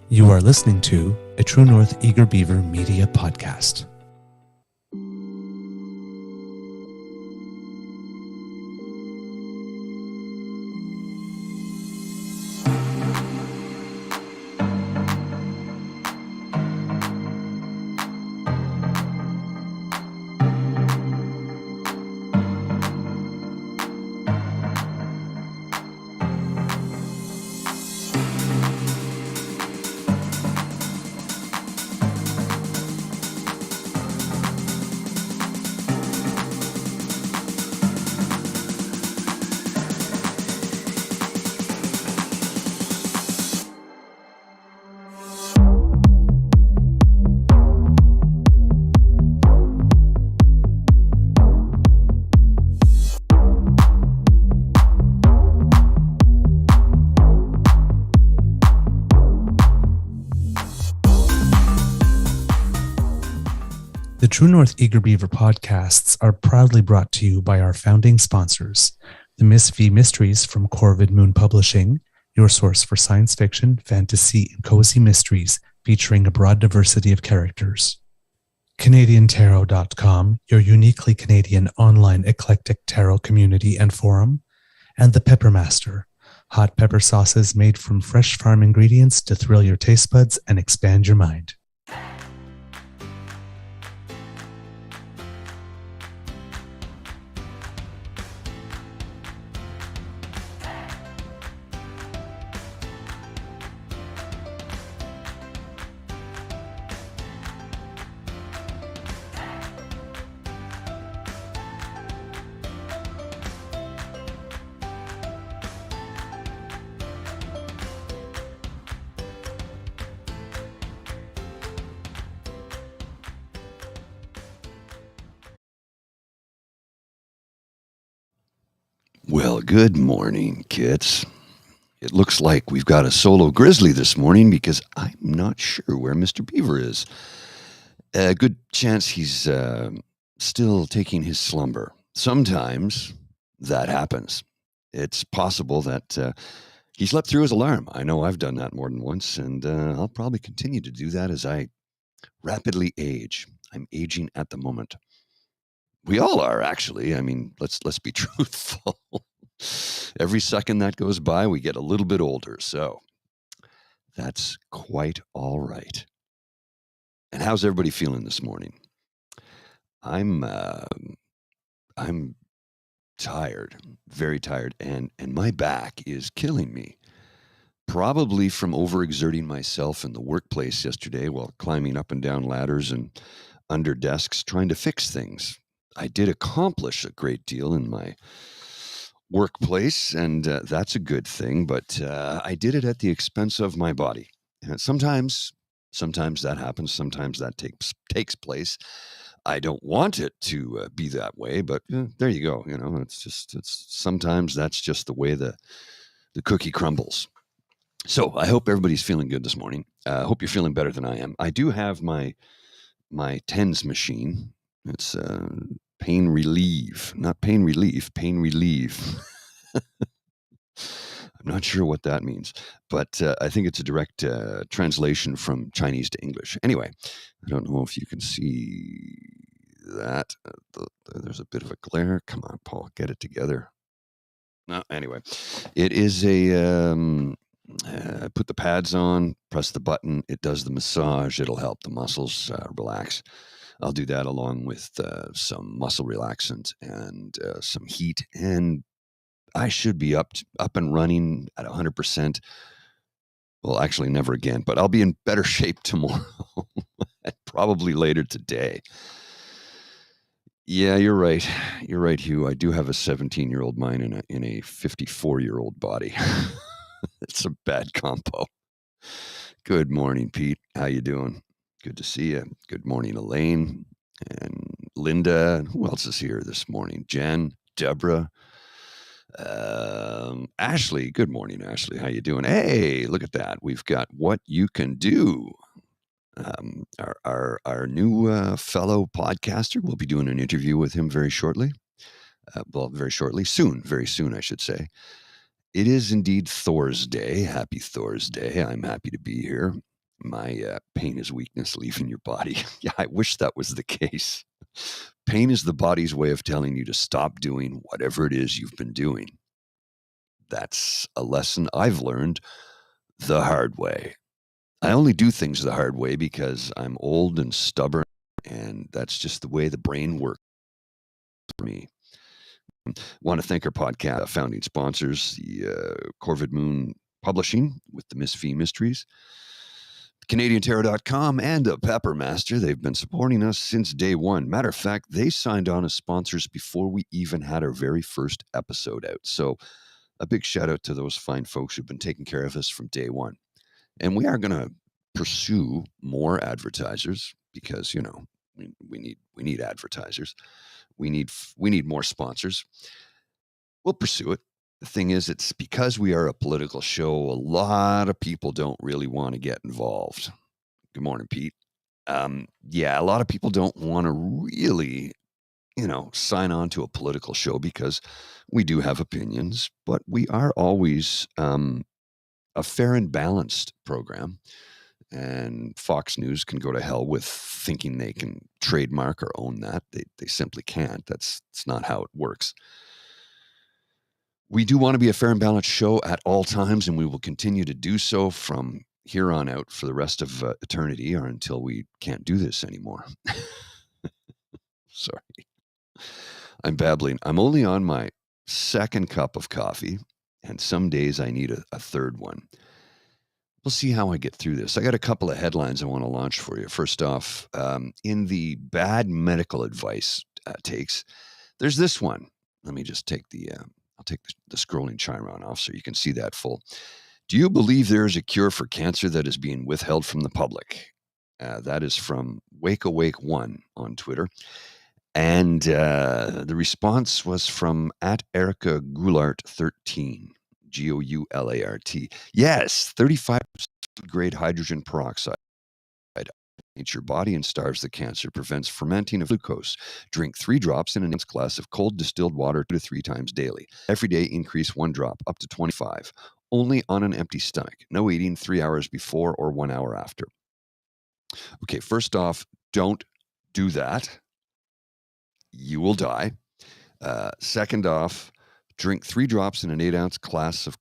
You are listening to a True North Eager Beaver media podcast. The True North Eager Beaver podcasts are proudly brought to you by our founding sponsors, the Miss V Mysteries from Corvid Moon Publishing, your source for science fiction, fantasy, and cozy mysteries featuring a broad diversity of characters. CanadianTarot.com, your uniquely Canadian online eclectic tarot community and forum, and The Peppermaster, hot pepper sauces made from fresh farm ingredients to thrill your taste buds and expand your mind. Well, good morning, kids. It looks like we've got a solo Grizzly this morning because I'm not sure where Mr. Beaver is. A good chance he's still taking his slumber. Sometimes that happens. It's possible that he slept through his alarm. I know I've done that more than once, and I'll probably continue to do that as I rapidly age. I'm aging at the moment. We all are, actually. I mean, let's be truthful. Every second that goes by, we get a little bit older. So that's quite all right. And how's everybody feeling this morning? I'm tired, very tired, and my back is killing me. Probably from overexerting myself in the workplace yesterday while climbing up and down ladders and under desks trying to fix things. I did accomplish a great deal in my workplace, and that's a good thing, but I did it at the expense of my body. And sometimes that happens. Sometimes that takes place. I don't want it to be that way, but there you go. You know, it's sometimes that's just the way the cookie crumbles. So I hope everybody's feeling good this morning. I hope you're feeling better than I am. I do have my TENS machine. It's pain relief. I'm not sure what that means, but I think it's a direct translation from Chinese to English. Anyway, I don't know if you can see that. There's a bit of a glare. Come on, Paul, get it together. No, anyway, it is a... I put the pads on, press the button, it does the massage, it'll help the muscles relax. I'll do that along with some muscle relaxant and some heat, and I should be up and running at 100%. Well, actually never again, but I'll be in better shape tomorrow, probably later today. Yeah, you're right. You're right, Hugh. I do have a 17-year-old mind in a 54-year-old body. It's a bad combo. Good morning, Pete. How you doing? Good to see you. Good morning, Elaine and Linda. And who else is here this morning? Jen, Deborah, Ashley. Good morning, Ashley. How you doing? Hey, look at that. We've got What You Can Do. Our new fellow podcaster. We'll be doing an interview with him very shortly. Very soon, I should say. It is indeed Thor's Day. Happy Thor's Day. I'm happy to be here. My pain is weakness leaving your body. Yeah, I wish that was the case. Pain is the body's way of telling you to stop doing whatever it is you've been doing. That's a lesson I've learned the hard way. I only do things the hard way because I'm old and stubborn, and that's just the way the brain works for me. Want to thank our podcast founding sponsors, the Corvid Moon Publishing with the Miss Fee Mysteries, CanadianTarot.com, and the Pepper Master. They've been supporting us since day one. Matter of fact, they signed on as sponsors before we even had our very first episode out. So a big shout out to those fine folks who've been taking care of us from day one. And we are going to pursue more advertisers because, you know, we need advertisers. We need more sponsors. We'll pursue it. The thing is, it's because we are a political show, a lot of people don't really want to get involved. Good morning, Pete. Yeah, a lot of people don't want to really, sign on to a political show because we do have opinions, but we are always a fair and balanced program. And Fox News can go to hell with thinking they can trademark or own that. They simply can't. That's not how it works. We do want to be a fair and balanced show at all times, and we will continue to do so from here on out for the rest of eternity or until we can't do this anymore. Sorry. I'm babbling. I'm only on my second cup of coffee, and some days I need a third one. We'll see how I get through this. I got a couple of headlines I want to launch for you. First off, in the bad medical advice takes, there's this one. Let me just take I'll take the scrolling Chiron off so you can see that full. Do you believe there is a cure for cancer that is being withheld from the public? That is from Wake Awake One on Twitter. And the response was from @Erica Goulart 13, Goulart. Yes, 35% grade hydrogen peroxide hits your body and starves the cancer, prevents fermenting of glucose. Drink 3 drops in an ounce glass of cold distilled water 2 to 3 times daily. Every day increase 1 drop up to 25. Only on an empty stomach. No eating 3 hours before or 1 hour after. Okay, first off, don't do that. You will die. Second off, drink 3 drops in an 8-ounce glass of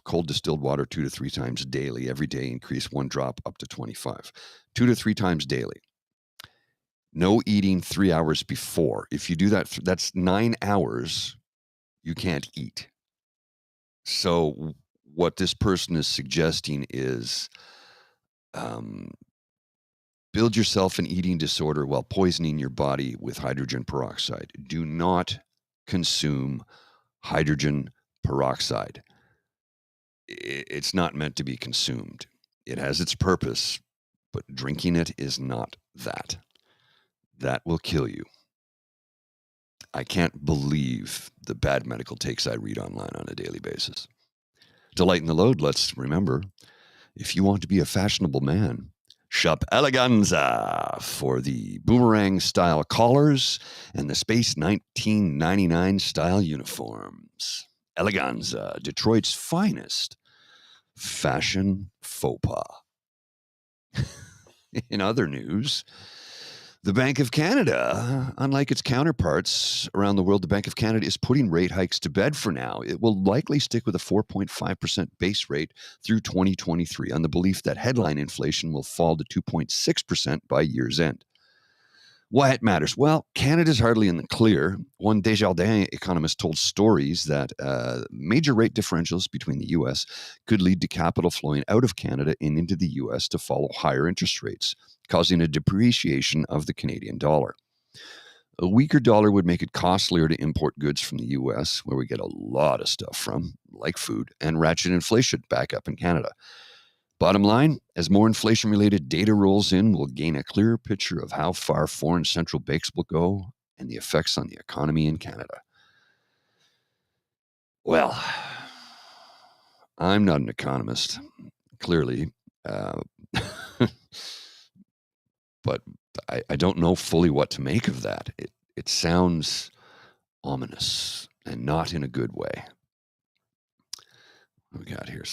cold distilled water 2 to 3 times daily. Every day increase 1 drop up to 25. 2 to 3 times daily. No eating 3 hours before. If you do that, that's 9 hours you can't eat. So what this person is suggesting is build yourself an eating disorder while poisoning your body with hydrogen peroxide. Do not consume hydrogen peroxide. It's not meant to be consumed. It has its purpose, but drinking it is not that. That will kill you. I can't believe the bad medical takes I read online on a daily basis. To lighten the load, let's remember, if you want to be a fashionable man, shop Eleganza for the boomerang-style collars and the Space 1999 style uniforms. Eleganza, Detroit's finest fashion faux pas. In other news, the Bank of Canada, unlike its counterparts around the world, the Bank of Canada is putting rate hikes to bed for now. It will likely stick with a 4.5% base rate through 2023 on the belief that headline inflation will fall to 2.6% by year's end. Why it matters? Well, Canada's hardly in the clear. One Desjardins economist told Stories that major rate differentials between the U.S. could lead to capital flowing out of Canada and into the U.S. to follow higher interest rates, causing a depreciation of the Canadian dollar. A weaker dollar would make it costlier to import goods from the U.S., where we get a lot of stuff from, like food, and ratchet inflation back up in Canada. Bottom line, as more inflation-related data rolls in, we'll gain a clearer picture of how far foreign central banks will go and the effects on the economy in Canada. Well, I'm not an economist, clearly, but I don't know fully what to make of that. It sounds ominous and not in a good way. What we got here?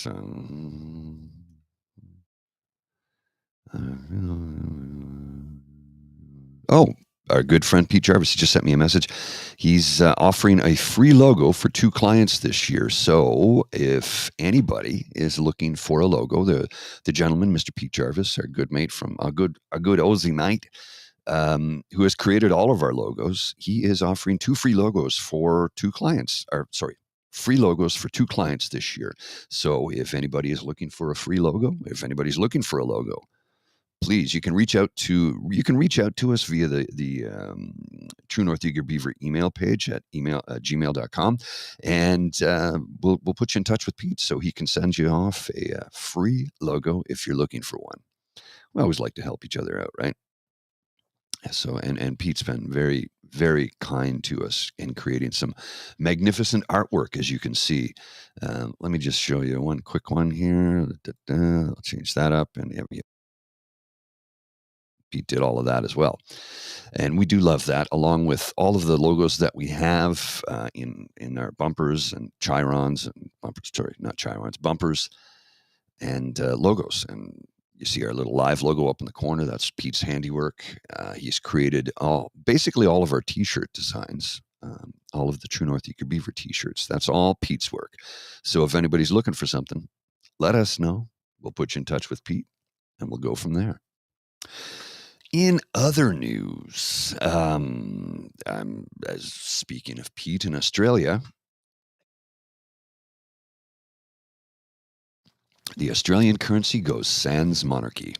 Oh, our good friend Pete Jarvis just sent me a message. He's offering a free logo for 2 clients this year. So if anybody is looking for a logo, the gentleman, Mr. Pete Jarvis, our good mate from a good Aussie mate, who has created all of our logos, he is offering 2 free logos for 2 clients. Free logos for 2 clients this year. So if anybody is looking for a free logo, if anybody's looking for a logo, please, you can reach out to us via the True North Eager Beaver email page at gmail.com, and we'll put you in touch with Pete so he can send you off a free logo if you're looking for one. We always like to help each other out, right? So and Pete's been very, very kind to us in creating some magnificent artwork, as you can see. Let me just show you one quick one here. I'll change that up, and Pete did all of that as well. And we do love that, along with all of the logos that we have in our bumpers and chirons and bumpers, sorry, not chirons, bumpers and logos. And you see our little live logo up in the corner. That's Pete's handiwork. He's created basically all of our T-shirt designs, all of the True North Eager Beaver T-shirts. That's all Pete's work. So if anybody's looking for something, let us know. We'll put you in touch with Pete, and we'll go from there. In other news, speaking of Pete in Australia, the Australian currency goes sans monarchy.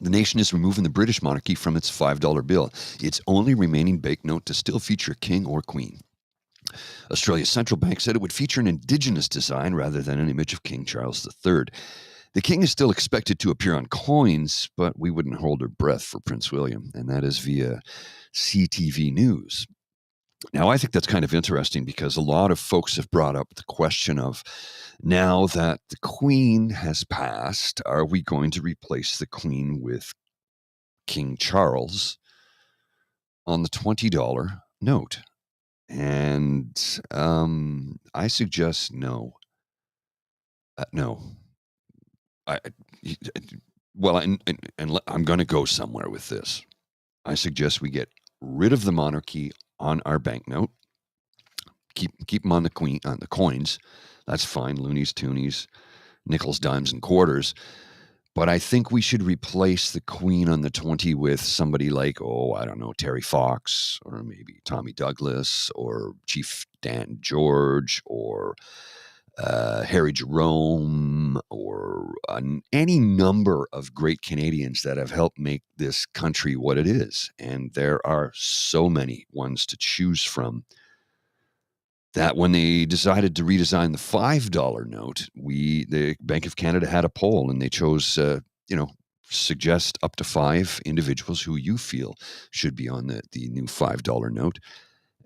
The nation is removing the British monarchy from its $5 bill. Its only remaining banknote to still feature king or queen. Australia's central bank said it would feature an indigenous design rather than an image of King Charles III. The king is still expected to appear on coins, but we wouldn't hold our breath for Prince William, and that is via CTV News. Now, I think that's kind of interesting because a lot of folks have brought up the question of, now that the Queen has passed, are we going to replace the Queen with King Charles on the $20 note? And I suggest no. No. Well, and I'm going to go somewhere with this. I suggest we get rid of the monarchy on our banknote. Keep them on the coins. That's fine. Loonies, toonies, nickels, dimes, and quarters. But I think we should replace the Queen on the 20 with somebody like, I don't know, Terry Fox, or maybe Tommy Douglas, or Chief Dan George, or Harry Jerome, or any number of great Canadians that have helped make this country what it is. And there are so many ones to choose from that when they decided to redesign the $5 note, the Bank of Canada had a poll, and they chose, suggest up to 5 individuals who you feel should be on the new $5 note.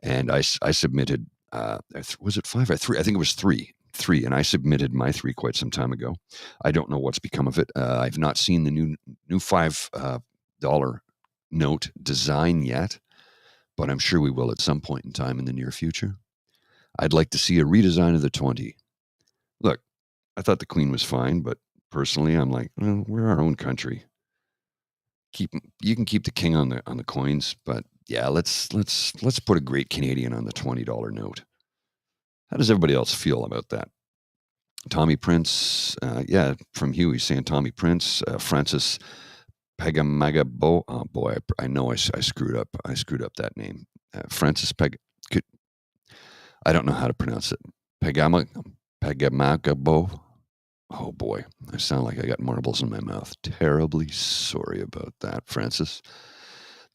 And I submitted, was it 5 or 3? I think it was 3, and I submitted my 3 quite some time ago. I don't know what's become of it. I've not seen the new $5 note design yet, but I'm sure we will at some point in time in the near future. I'd like to see a redesign of the 20. Look, I thought the Queen was fine, but personally, I'm like, well, we're our own country. You can keep the king on the coins, but yeah, let's put a great Canadian on the $20 note. How does everybody else feel about that? Tommy Prince, from Hugh, he's saying Tommy Prince, Francis Pegamagabo. Oh boy, I know I screwed up. I screwed up that name. Francis I don't know how to pronounce it. Pegamagabo. Oh boy, I sound like I got marbles in my mouth. Terribly sorry about that, Francis.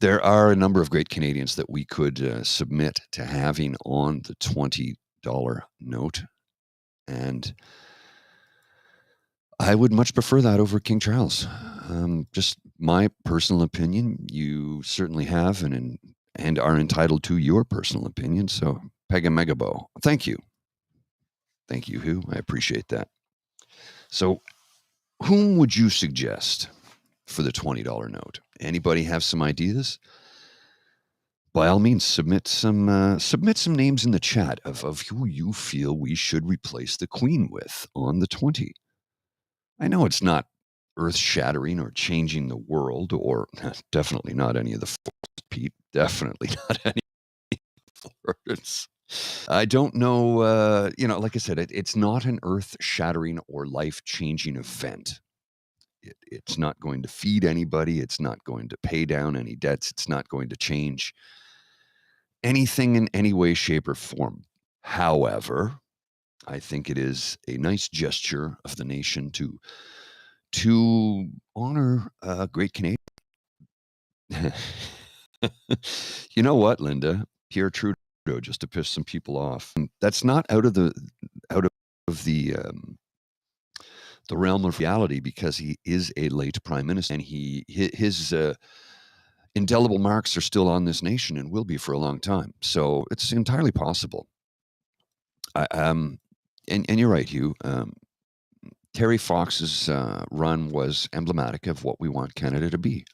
There are a number of great Canadians that we could submit to having on the $20 note, and I would much prefer that over King Charles. Just my personal opinion. You certainly have and are entitled to your personal opinion. So, Pegamagabo, thank you. Thank you, Hugh. I appreciate that. So, whom would you suggest for the $20 note? Anybody have some ideas? By all means, submit some names in the chat of who you feel we should replace the Queen with on the 20. I know it's not earth-shattering or changing the world, or definitely not any of the fours, Pete. Definitely not any fours. I don't know, like I said, it's not an earth-shattering or life-changing event. It's not going to feed anybody. It's not going to pay down any debts. It's not going to change anything in any way, shape, or form. However, I think it is a nice gesture of the nation to honor great Canadian. You know what, Linda? Pierre Trudeau, just to piss some people off. That's not out of the realm of reality, because he is a late prime minister, and his indelible marks are still on this nation and will be for a long time. So it's entirely possible. And you're right, Hugh. Terry Fox's run was emblematic of what we want Canada to be.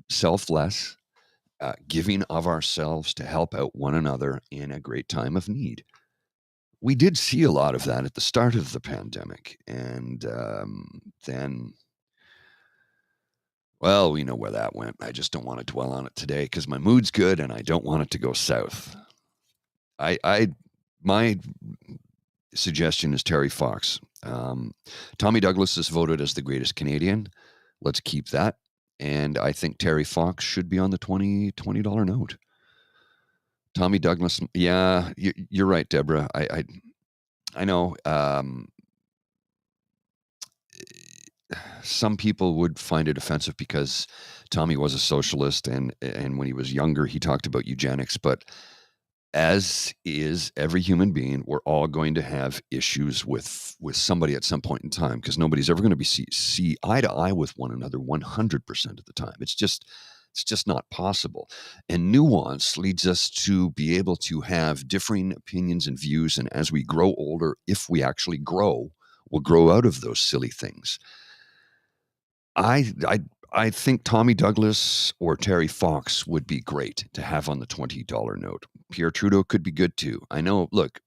Selfless, giving of ourselves to help out one another in a great time of need. We did see a lot of that at the start of the pandemic. And then, well, we know where that went. I just don't want to dwell on it today because my mood's good and I don't want it to go south. My suggestion is Terry Fox. Tommy Douglas is voted as the greatest Canadian. Let's keep that. And I think Terry Fox should be on the $20 note. Tommy Douglas, yeah, you're right, Deborah. I know. Some people would find it offensive because Tommy was a socialist, and when he was younger, he talked about eugenics. But as is every human being, we're all going to have issues with somebody at some point in time, because nobody's ever going to be see eye to eye with one another 100% of the time. It's just not possible. And nuance leads us to be able to have differing opinions and views. And as we grow older, if we actually grow, we'll grow out of those silly things. I think Tommy Douglas or Terry Fox would be great to have on the $20 note. Pierre Trudeau could be good too. I know, look,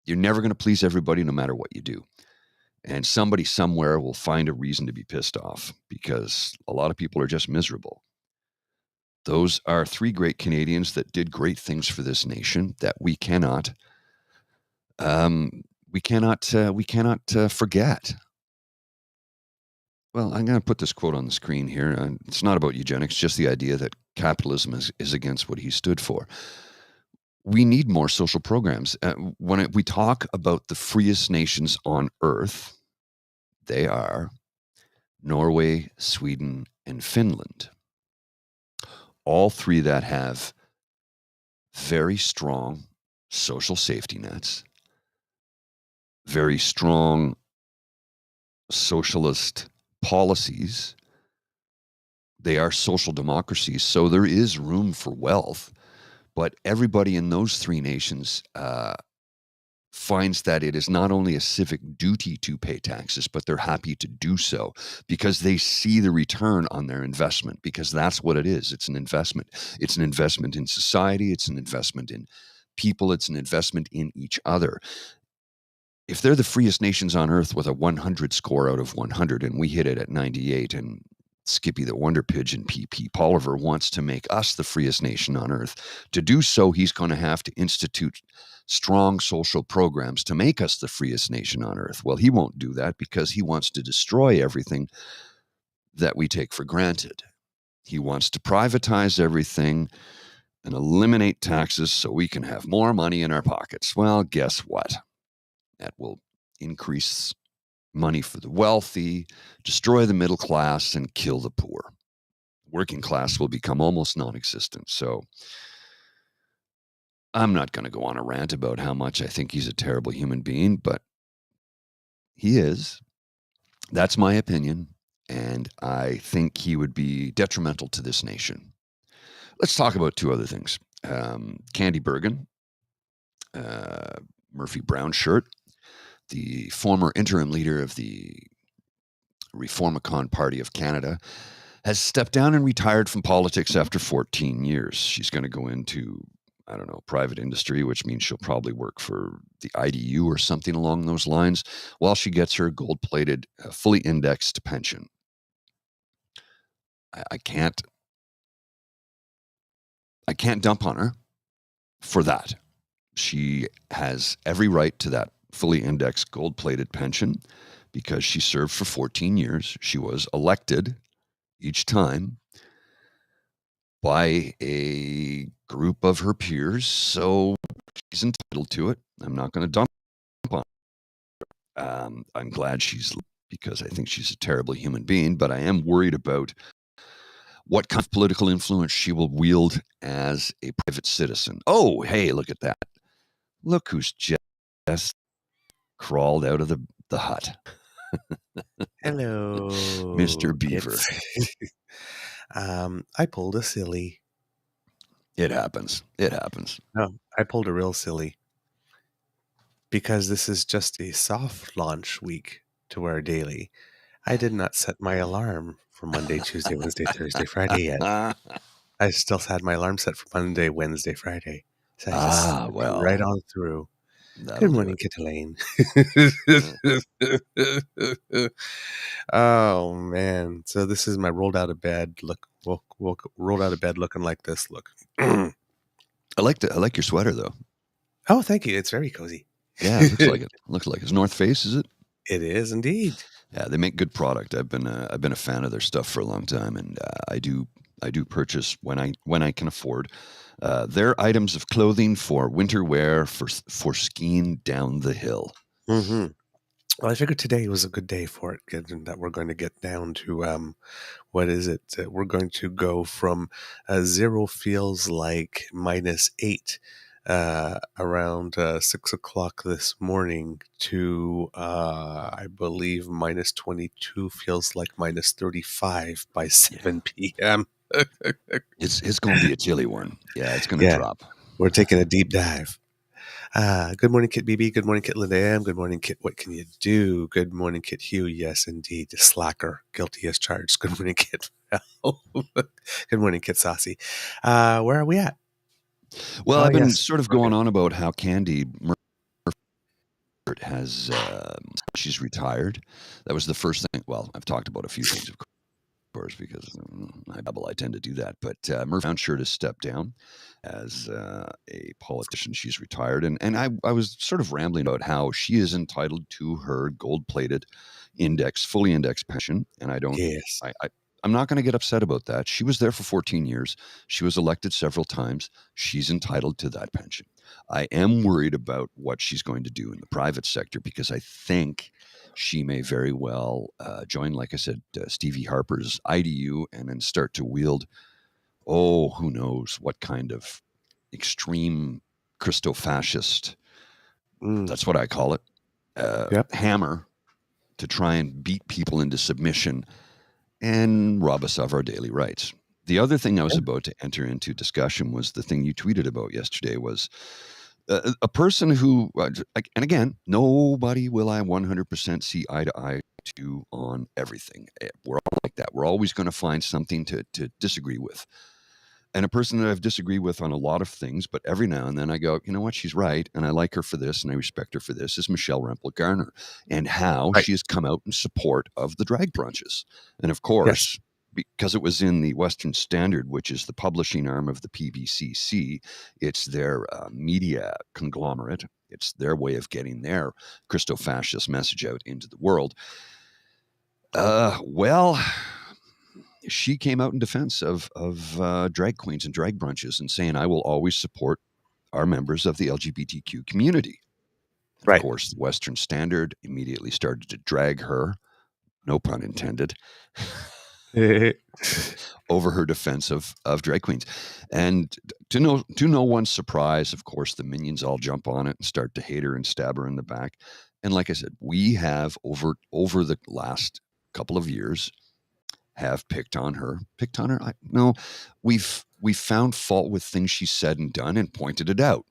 you're never going to please everybody no matter what you do. And somebody somewhere will find a reason to be pissed off, because a lot of people are just miserable. Those are three great Canadians that did great things for this nation that we cannot forget. Well, I'm going to put this quote on the screen here. It's not about eugenics, just the idea that capitalism is against what he stood for. We need more social programs. When we talk about the freest nations on earth, they are Norway, Sweden, and Finland. All three that have very strong social safety nets, very strong socialist policies. They are social democracies, so there is room for wealth. But everybody in those three nations finds that it is not only a civic duty to pay taxes, but they're happy to do so because they see the return on their investment, because that's what it is. It's an investment. It's an investment in society. It's an investment in people. It's an investment in each other. If they're the freest nations on earth with a 100 score out of 100, and we hit it at 98, and Skippy the Wonder Pigeon, P.P. Poilievre, wants to make us the freest nation on earth. To do so, he's going to have to institute strong social programs to make us the freest nation on earth. Well, he won't do that because he wants to destroy everything that we take for granted. He wants to privatize everything and eliminate taxes so we can have more money in our pockets. Well, guess what? That will increase money for the wealthy, destroy the middle class, and kill the poor. Working class will become almost non-existent. So I'm not going to go on a rant about how much I think he's a terrible human being, but he is. That's my opinion, and I think he would be detrimental to this nation. Let's talk about two other things. Candy Bergen, Murphy Brown shirt, the former interim leader of the Reformicon Party of Canada, has stepped down and retired from politics after 14 years. She's going to go into I don't know, private industry, which means she'll probably work for the IDU or something along those lines while she gets her gold-plated, fully indexed pension. I can't dump on her for that. She has every right to that fully indexed gold-plated pension because she served for 14 years. She was elected each time by a group of her peers, so she's entitled to it. I'm not going to dump on her. I'm glad she's, because I think she's a terrible human being, but I am worried about what kind of political influence she will wield as a private citizen. Oh, hey, look at that. Look who's just crawled out of the hut. Hello, Mr. Beaver. I pulled a silly. It happens. It happens. No, I pulled a real silly. Because this is just a soft launch week to our daily. I did not set my alarm for Monday, Tuesday, Wednesday, Thursday, Friday yet. I still had my alarm set for Monday, Wednesday, Friday. So I just well, right on through. Good morning, Kit Elaine. Oh man! So this is my rolled out of bed look. Rolled out of bed looking like this. Look. I like your sweater though. Oh, thank you. It's very cozy. Yeah, it looks like it. Looks like it's North Face, is it? It is indeed. Yeah, they make good product. I've been a fan of their stuff for a long time, and I do purchase when I can afford their items of clothing for winter wear for skiing down the hill. Mm-hmm. Well, I figured today was a good day for it, given that we're going to get down to what is it? We're going to go from 0 feels like -8 around 6 o'clock this morning to I believe -22 feels like -35 by 7 p.m. It's going to be a chilly one. Yeah, it's going to drop. We're taking a deep dive. Good morning, Kit BB. Good morning, Kit Linda M. Good morning, Kit What Can You Do? Good morning, Kit Hugh. Yes, indeed. The slacker. Guilty as charged. Good morning, Kit Good morning, Kit Saucy. Where are we at? Well, I've been sort of going on about how Candy has she's retired. That was the first thing. Well, I've talked about a few things, of course, because I tend to do that. But Murphy Mountshire has stepped down as a politician. She's retired. And I was sort of rambling about how she is entitled to her gold-plated fully indexed pension. And I don't, Yes. I'm not going to get upset about that. She was there for 14 years. She was elected several times. She's entitled to that pension. I am worried about what she's going to do in the private sector because I think she may very well join, like I said, Stevie Harper's IDU and then start to wield, who knows what kind of extreme Christo-fascist, that's what I call it, hammer to try and beat people into submission and rob us of our daily rights. The other thing I was about to enter into discussion was the thing you tweeted about yesterday was a person who, and again, nobody will I 100% see eye to eye to on everything. We're all like that. We're always going to find something to disagree with. And a person that I've disagreed with on a lot of things, but every now and then I go, you know what, she's right, and I like her for this, and I respect her for this, is Michelle Rempel Garner, and how she has come out in support of the drag brunches. And of course, because it was in the Western Standard, which is the publishing arm of the PBCC, it's their media conglomerate. It's their way of getting their Christo-fascist message out into the world. She came out in defense of drag queens and drag brunches and saying, I will always support our members of the LGBTQ community. Of course, the Western Standard immediately started to drag her, no pun intended, over her defense of drag queens. And to no one's surprise, of course, the minions all jump on it and start to hate her and stab her in the back. And like I said, we have over the last couple of years have picked on her. No, we've found fault with things she said and done and pointed it out.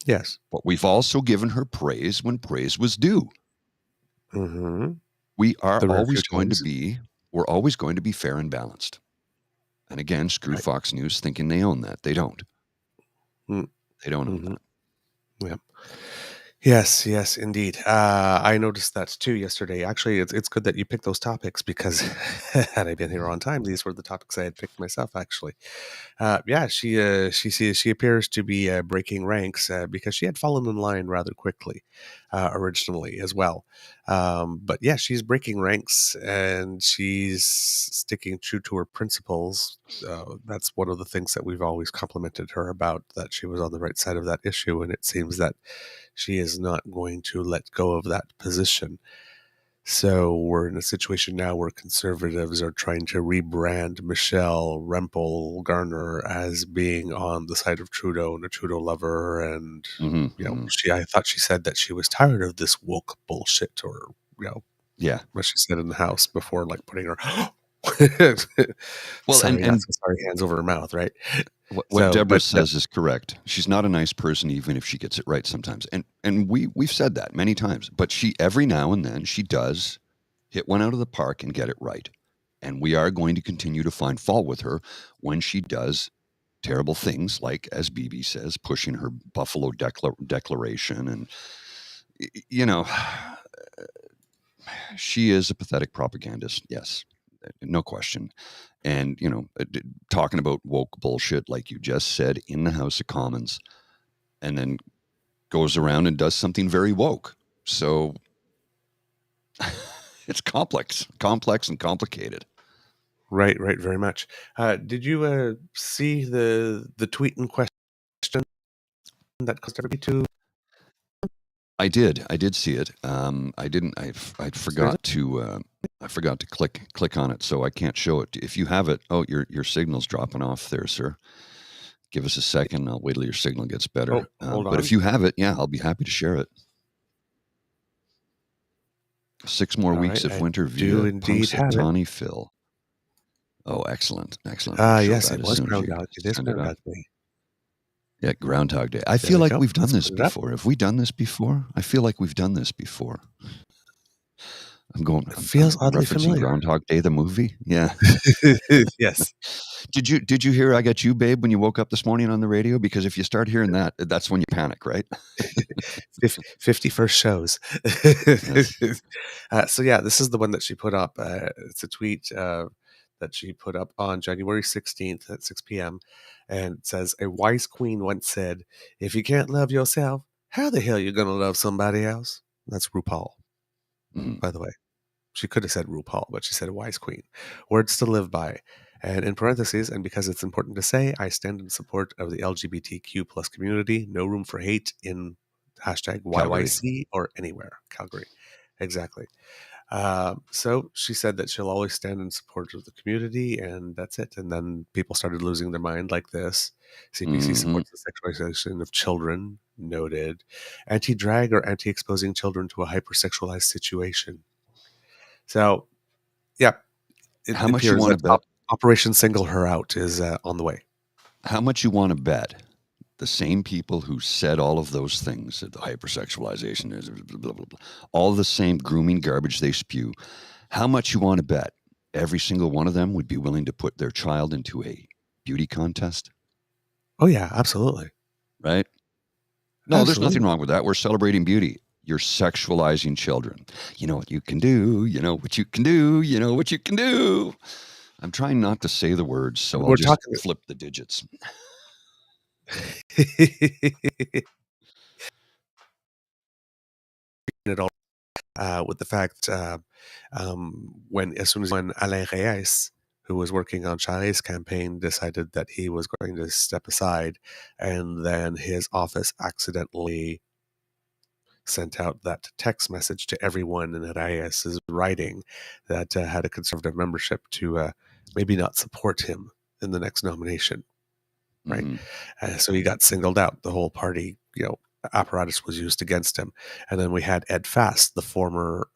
Yes. But we've also given her praise when praise was due. Mm-hmm. We're always going to be fair and balanced. And again, screw Fox News thinking they own that. They don't. They don't own Mhm. that. Yeah. Yes, indeed. I noticed that too yesterday. Actually, it's good that you picked those topics because had I been here on time, these were the topics I had picked myself. Actually, yeah, she appears to be breaking ranks because she had fallen in line rather quickly originally as well. But yeah, she's breaking ranks and she's sticking true to her principles. That's one of the things that we've always complimented her about, that she was on the right side of that issue, and it seems that she is not going to let go of that position. So we're in a situation now where conservatives are trying to rebrand Michelle Rempel Garner as being on the side of Trudeau and a Trudeau lover. And, I thought she said that she was tired of this woke bullshit, or, Yeah. what she said in the House before, like putting her, Well, sorry, and hands over her mouth, right? what So, Deborah but says is correct. She's not a nice person, even if she gets it right sometimes. And we've said that many times. But she, every now and then, she does hit one out of the park and get it right. And we are going to continue to find fault with her when she does terrible things, like, as BB says, pushing her Buffalo declaration. And, she is a pathetic propagandist. Yes, no question. And, talking about woke bullshit, like you just said, in the House of Commons, and then goes around and does something very woke. So it's complex and complicated. right, very much. Did you see the tweet in question that caused everybody to I did see it. I didn't. I there's forgot to. I forgot to click on it, so I can't show it. If you have it, your signal's dropping off there, sir. Give us a second. I'll wait till your signal gets better. hold But on. if you have it, yeah, I'll be happy to share it. 6 more All weeks right, of I winter do via indeed have it. Punxsutawney Phil. Oh, excellent. I'll show Yes, that it as was soon as you Groundhog. It is send it up. Groundhog Day. Yeah, Groundhog Day. I There feel we like go. we've done Let's this put it up. before. Have we done this before? I feel like we've done this before. I'm It feels oddly referencing familiar. Groundhog Day, the movie. Yeah. Yes. Did you hear I Got You, Babe, when you woke up this morning on the radio? Because if you start hearing that, that's when you panic, right? 51st shows. Yes. So yeah, this is the one that she put up. It's a tweet that she put up on January 16th at 6 p.m. And it says, a wise queen once said, if you can't love yourself, how the hell you going to love somebody else? That's RuPaul, by the way. She could have said RuPaul, but she said wise queen. Words to live by. And in parentheses, and because it's important to say, I stand in support of the LGBTQ plus community. No room for hate in hashtag Calgary. YYC or anywhere. Calgary. Exactly. So she said that she'll always stand in support of the community, and that's it. And then people started losing their mind like this. CPC supports the sexualization of children, noted. Anti-drag or anti-exposing children to a hypersexualized situation. So, yeah, How it much you appears want that to bet? Operation Single Her Out is on the way. How much you want to bet? The same people who said all of those things, that the hypersexualization is blah, blah, blah, blah, all the same grooming garbage they spew. How much you want to bet? Every single one of them would be willing to put their child into a beauty contest, Oh, yeah, absolutely. right? No, there's nothing Absolutely. wrong with that. We're celebrating beauty. You're sexualizing children. You know what you can do. You know what you can do. You know what you can do. I'm trying not to say the words, so I'll We're just talking flip the digits. it all with the fact as soon as when Alain Reyes, who was working on Charest's campaign, decided that he was going to step aside, and then his office accidentally sent out that text message to everyone in Reyes's writing that had a conservative membership to maybe not support him in the next nomination, right? So he got singled out. The whole party, apparatus was used against him. And then we had Ed Fast, the former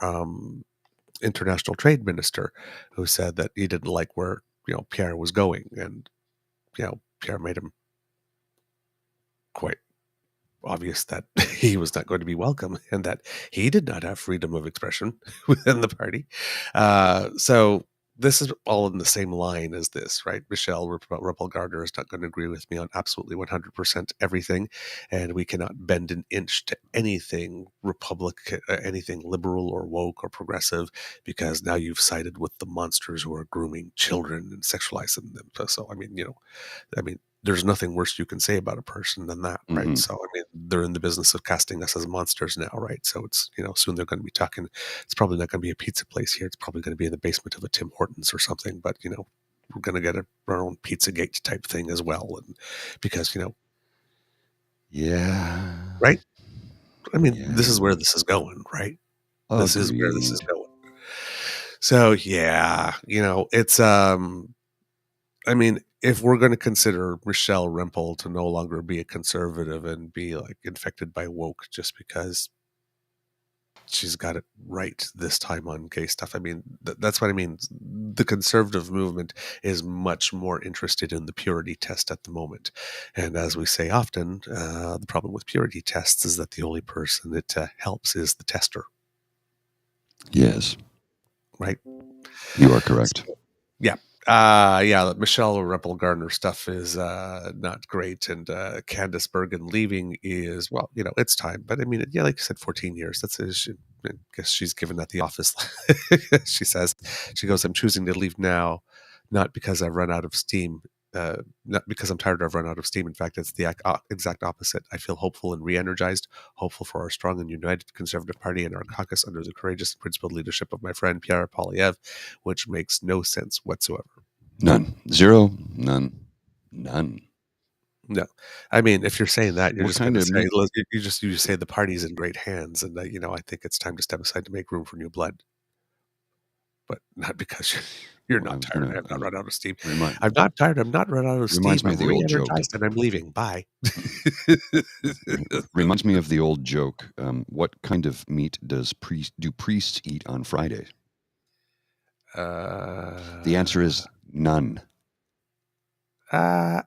international trade minister, who said that he didn't like where Pierre was going, and Pierre made him quite obvious that he was not going to be welcome and that he did not have freedom of expression within the party. So this is all in the same line as this, right? Michelle Rempel Garner is not going to agree with me on absolutely 100% everything, and we cannot bend an inch to anything anything liberal or woke or progressive, because now you've sided with the monsters who are grooming children and sexualizing them. So, I mean, there's nothing worse you can say about a person than that, right? Mm-hmm. So, I mean, they're in the business of casting us as monsters now, right? So it's, soon they're going to be talking. It's probably not going to be a pizza place here. It's probably going to be in the basement of a Tim Hortons or something. But we're going to get our own Pizzagate type thing as well, and because Yeah. right. I mean, Yeah. this is where this is going, right? This is where this is Agreed. going. So yeah, it's I mean, if we're going to consider Michelle Rempel to no longer be a conservative and be like infected by woke just because she's got it right this time on gay stuff, I mean, that's what I mean. The conservative movement is much more interested in the purity test at the moment. And as we say often, the problem with purity tests is that the only person that helps is the tester. Yes. Right? You are correct. So, yeah. The Michelle Rempel Garner stuff is not great, and Candice Bergen leaving is, well, it's time. But I mean, yeah, like you said, 14 years. I guess she's given at the office. She says, she goes, "I'm choosing to leave now, not because I've run out of steam, not because I'm tired. I've run out of steam. In fact, it's the exact opposite. I feel hopeful and re-energized, hopeful for our strong and united Conservative Party and our caucus under the courageous and principled leadership of my friend Pierre Poilievre, which makes no sense whatsoever." None. Zero. None. None. No, I mean, if you're saying that, you're What just going kind to of say, meat? you say the party's in great hands, and I think it's time to step aside to make room for new blood. But not because you're Well, I not was tired. gonna I have not run out of steam. remind I'm not tired. I'm not run out of steam. reminds me I'm of the old joke. re-energized, and I'm leaving. Bye. Reminds me of the old joke. What kind of meat do priests eat on Friday? The answer is none. You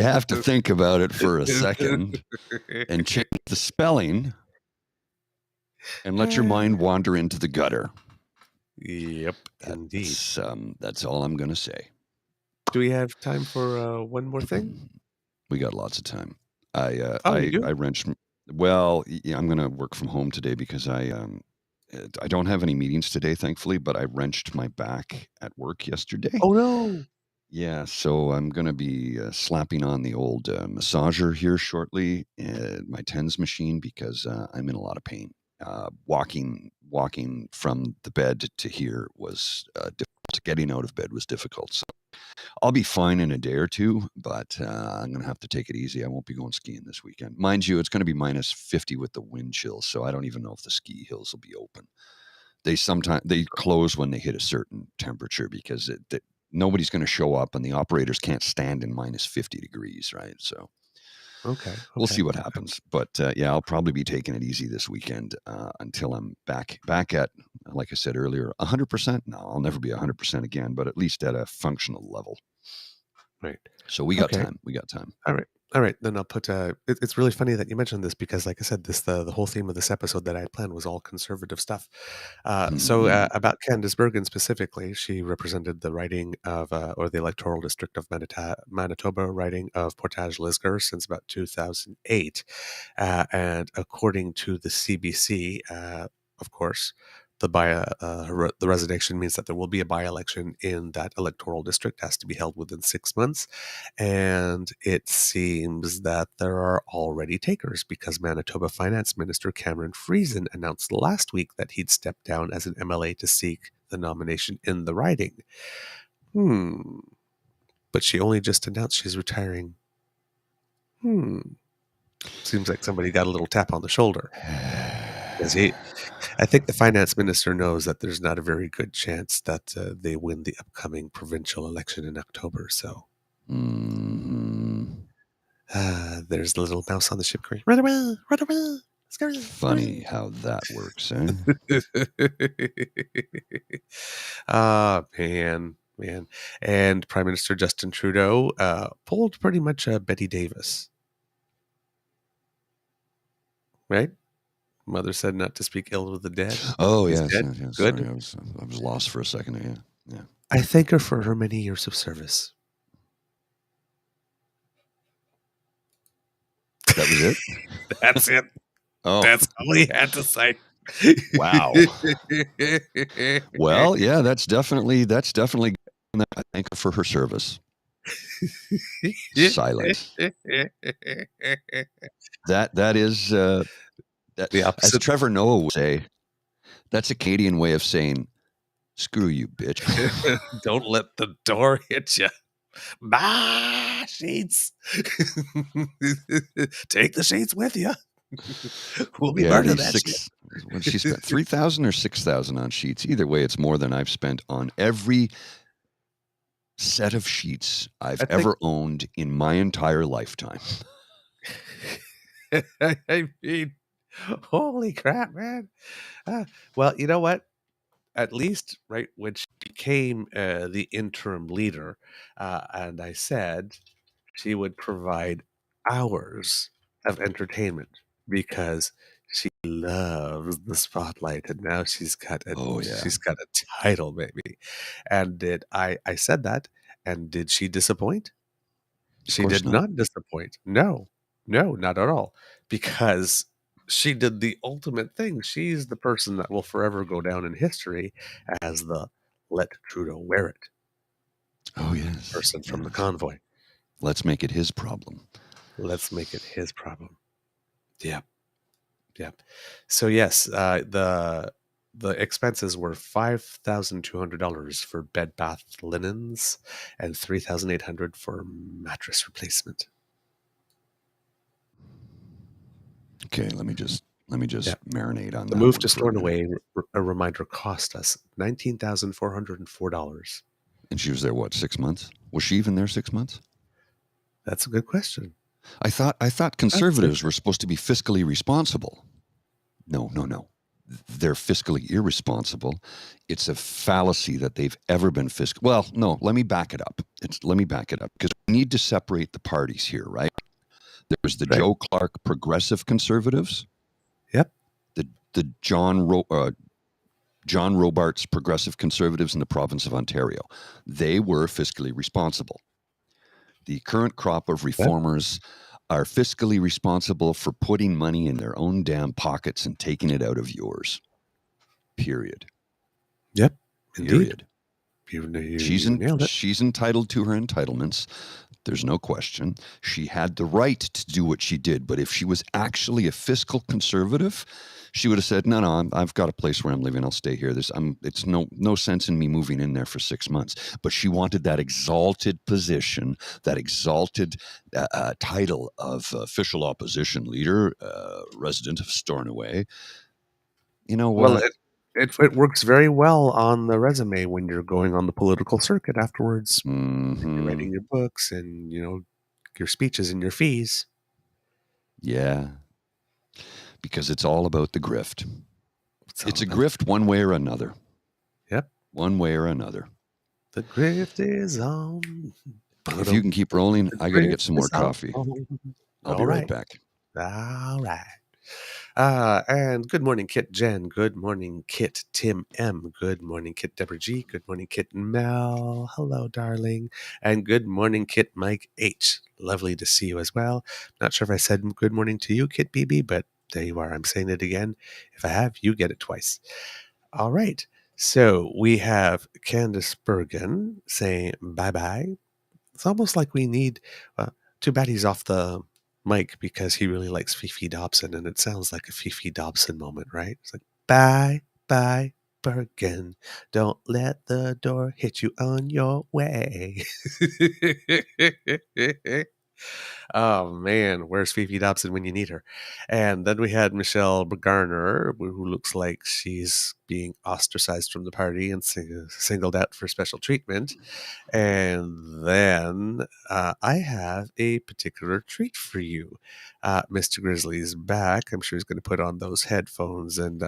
have to think about it for a second and check the spelling and let your mind wander into the gutter. Yep, indeed. That's all I'm going to say. Do we have time for one more thing? We got lots of time. You do? I wrenched. Well, yeah, I'm going to work from home today because I don't have any meetings today, thankfully. But I wrenched my back at work yesterday. Oh no! Yeah, so I'm going to be slapping on the old massager here shortly, my TENS machine, because I'm in a lot of pain. Walking from the bed to here was difficult. Getting out of bed was difficult. So I'll be fine in a day or two, but I'm going to have to take it easy. I won't be going skiing this weekend. Mind you, it's going to be minus 50 with the wind chill, so I don't even know if the ski hills will be open. They close when they hit a certain temperature because nobody's going to show up and the operators can't stand in minus 50 degrees, right? So Okay. we'll see what happens. But yeah, I'll probably be taking it easy this weekend until I'm back at, like I said earlier, 100%. No, I'll never be 100% again, but at least at a functional level. Right. So we got time. We got time. All right. Then I'll put. It's really funny that you mentioned this because, like I said, the whole theme of this episode that I had planned was all conservative stuff. So about Candice Bergen specifically, she represented the riding of, or the electoral district of Manitoba riding of Portage-Lisgar since about 2008, and according to the CBC, of course, the resignation means that there will be a by-election in that electoral district. It has to be held within 6 months. And it seems that there are already takers because Manitoba Finance Minister Cameron Friesen announced last week that he'd step down as an MLA to seek the nomination in the riding. But she only just announced she's retiring. Seems like somebody got a little tap on the shoulder. I think the finance minister knows that there's not a very good chance that they win the upcoming provincial election in October. So there's the little mouse on the ship going, run away, run away. Scary, funny how that works, eh? Man. And Prime Minister Justin Trudeau pulled pretty much Betty Davis. Right? Mother said not to speak ill of the dead. Oh, He's yes. dead. Yes, yes. Good. Sorry, I was lost for a second there. Yeah. I thank her for her many years of service. That was it? That's it. Oh, That's all he had to say. wow. Well, yeah, that's definitely. I thank her for her service. Silent. That is that. The As opposite. Trevor Noah would say, that's a Canadian way of saying "screw you, bitch." Don't let the door hit you. Bye, sheets. Take the sheets with you. We'll be burning that shit. What she spent 3,000 or 6,000 on sheets. Either way, it's more than I've spent on every set of sheets I've ever owned in my entire lifetime. I mean, holy crap, man. Well, you know what? At least, right, when she became the interim leader, and I said she would provide hours of entertainment because she loves the spotlight, and now she's got a Oh, yeah. she's got a title, baby. And did I said that, and did she disappoint? She course did not. not disappoint. No, no, not at all. Because she did the ultimate thing. She's the person that will forever go down in history as the let Trudeau wear it Oh, yes. person from the Yes. convoy. Let's make it his problem. Let's make it his problem. Yep. Yep. So yes, the expenses were $5,200 for bed bath linens and $3,800 for mattress replacement. Okay, let me just marinate on The that move one to for a Stornoway, minute. a reminder, cost us $19,404. And she was there what, 6 months? Was she even there 6 months? That's a good question. I thought conservatives were supposed to be fiscally responsible. No. They're fiscally irresponsible. It's a fallacy that they've ever been fiscal. Well, no, let me back it up. Let me back it up because we need to separate the parties here, right? There's the Right. Joe Clark progressive conservatives. Yep. The John Robarts progressive conservatives in the province of Ontario. They were fiscally responsible. The current crop of reformers are fiscally responsible for putting money in their own damn pockets and taking it out of yours. Period. Yep. Indeed. Period. You nailed it. She's entitled to her entitlements. There's no question. She had the right to do what she did. But if she was actually a fiscal conservative, she would have said, no, I've got a place where I'm living. I'll stay here. It's no sense in me moving in there for 6 months. But she wanted that exalted position, that exalted title of official opposition leader, resident of Stornoway. You know what? Well, it works very well on the resume when you're going on the political circuit afterwards. Mm-hmm. You're writing your books and, your speeches and your fees. Yeah. Because it's all about the grift. It's a grift one way or another. Yep. One way or another. The grift is on. If you can keep rolling, I got to get some more coffee. I'll be right back. All right. And good morning, Kit Jen. Good morning, Kit Tim M. Good morning, Kit Deborah G. Good morning, Kit Mel. Hello, darling. And good morning, Kit Mike H. Lovely to see you as well. Not sure if I said good morning to you, Kit BB, but there you are. I'm saying it again. If I have, you get it twice. All right. So we have Candice Bergen saying bye-bye. It's almost like we need, too bad he's off the mic because he really likes Fifi Dobson, and it sounds like a Fifi Dobson moment, right? It's like, bye, bye, Bergen. Don't let the door hit you on your way. Oh man, where's Fifi Dobson when you need her? And then we had Michelle Garner, who looks like she's being ostracized from the party and singled out for special treatment. And then I have a particular treat for you. Mr. Grizzly's back. I'm sure he's going to put on those headphones and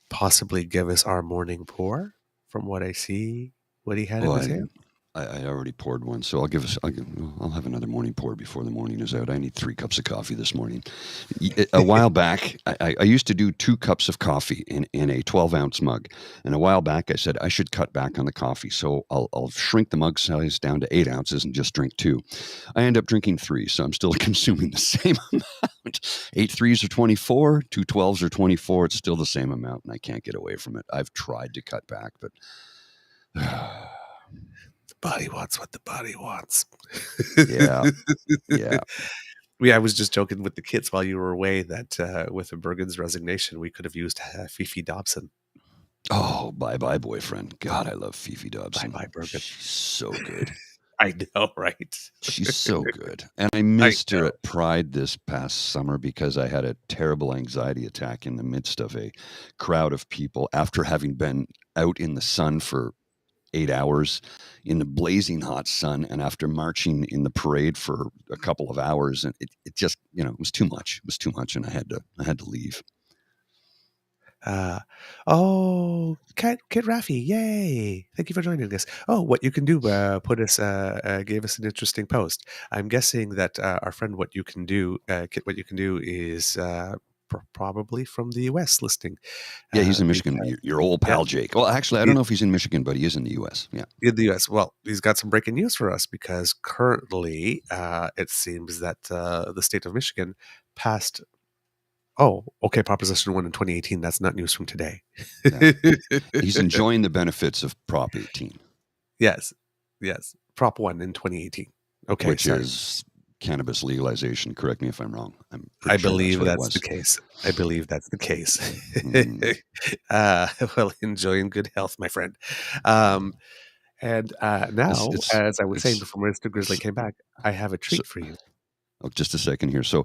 possibly give us our morning pour from what I see, what he had in his hand. I already poured one, so I'll have another morning pour before the morning is out. I need 3 cups of coffee this morning. A while back, I used to do 2 cups of coffee in a 12-ounce mug, and a while back I said I should cut back on the coffee, so I'll shrink the mug size down to 8 ounces and just drink 2. I end up drinking 3, so I'm still consuming the same amount. 8 3s are 24, 2 12s are 24. It's still the same amount, and I can't get away from it. I've tried to cut back, but The body wants what the body wants. yeah. Yeah. Yeah, I was just joking with the kids while you were away that with the Bergen's resignation, we could have used Fifi Dobson. Oh, bye-bye, boyfriend. God, I love Fifi Dobson. Bye-bye, Bergen. She's so good. I know, right? She's so good. And I missed her at Pride this past summer because I had a terrible anxiety attack in the midst of a crowd of people after having been out in the sun for 8 hours in the blazing hot sun and after marching in the parade for a couple of hours. And it just, it was too much. It was too much. And I had to leave. Kid Rafi, yay! Thank you for joining us. Oh, what you can do, gave us an interesting post. I'm guessing that our friend, what you can do, Kit, what you can do is probably from the U.S. listening. Yeah, he's in Michigan. Your old pal, Jake. Well, actually, I don't know if he's in Michigan, but he is in the U.S. Yeah, in the U.S. Well, he's got some breaking news for us because currently, it seems that the state of Michigan passed. Oh, okay. Proposition 1 in 2018. That's not news from today. Yeah. He's enjoying the benefits of Prop 18. Yes. Prop 1 in 2018. Okay. Which is cannabis legalization. Correct me if I'm wrong. I believe that's the case. Well, enjoying good health, my friend. Now, as I was saying before Mr. Grizzly came back, I have a treat for you. Oh, just a second here. So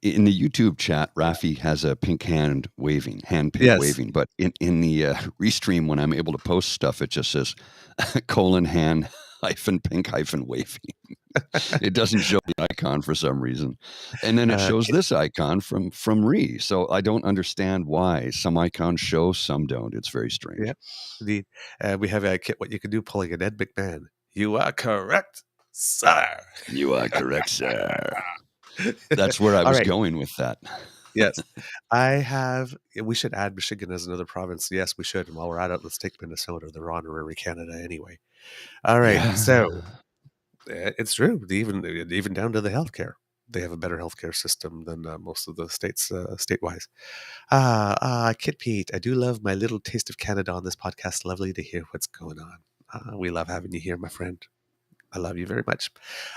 in the YouTube chat, Rafi has a pink hand waving, waving. But in the restream, when I'm able to post stuff, it just says :hand -pink -waving. It doesn't show the icon for some reason. And then it shows this icon from Ree. So I don't understand why some icons show, some don't. It's very strange. Yeah, indeed. We have a Kit, what you can do, pulling an Ed McMahon. You are correct, sir. You are correct, sir. That's where I was going with that. Yes. We should add Michigan as another province. Yes, we should. And while we're at it, let's take Minnesota. They're honorary Canada anyway. All right. Yeah. So it's true. Even down to the healthcare. They have a better healthcare system than most of the states state-wise. Kit Pete, I do love my little taste of Canada on this podcast. Lovely to hear what's going on. We love having you here, my friend. I love you very much.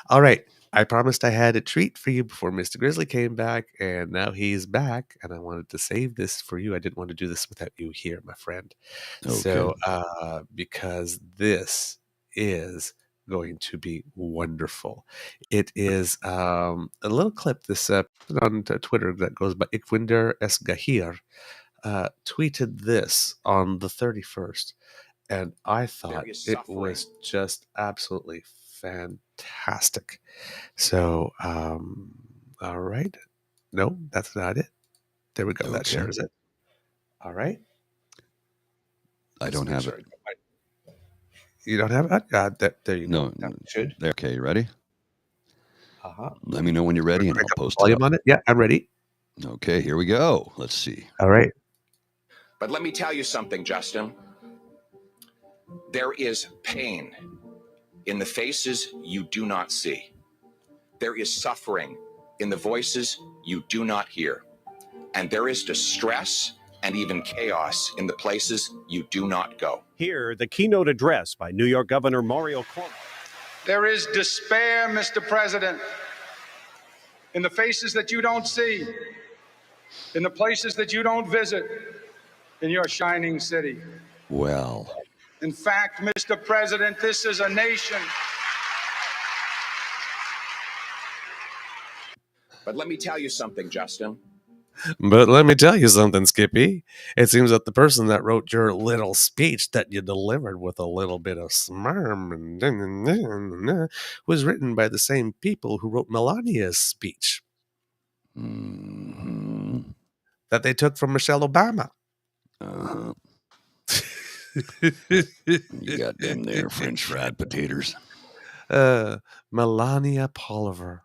All right. I promised I had a treat for you before Mr. Grizzly came back, and now he's back, and I wanted to save this for you. I didn't want to do this without you here, my friend. Okay. So, because this is going to be wonderful. It is a little clip this on Twitter that goes by Ikwinder S. Gahir, tweeted this on the 31st, and I thought it was just absolutely fantastic. So, all right. No, that's not it. There we go. Okay. That shares it. All right. I don't have it. You don't have it? There you go. No, should. Okay, you ready? Let me know when you're ready, and I'll post volume on it. Yeah, I'm ready. Okay, here we go. Let's see. All right. But let me tell you something, Justin. There is pain in the faces you do not see. There is suffering in the voices you do not hear. And there is distress and even chaos in the places you do not go. Here, the keynote address by New York Governor Mario Cuomo. There is despair, Mr. President, in the faces that you don't see, in the places that you don't visit, in your shining city. Well. In fact, Mr. President, this is a nation. But let me tell you something, Justin. But let me tell you something, Skippy. It seems that the person that wrote your little speech that you delivered with a little bit of smarm was written by the same people who wrote Melania's speech. Mm-hmm. That they took from Michelle Obama. You got them there French fried potatoes. Melania Poilievre.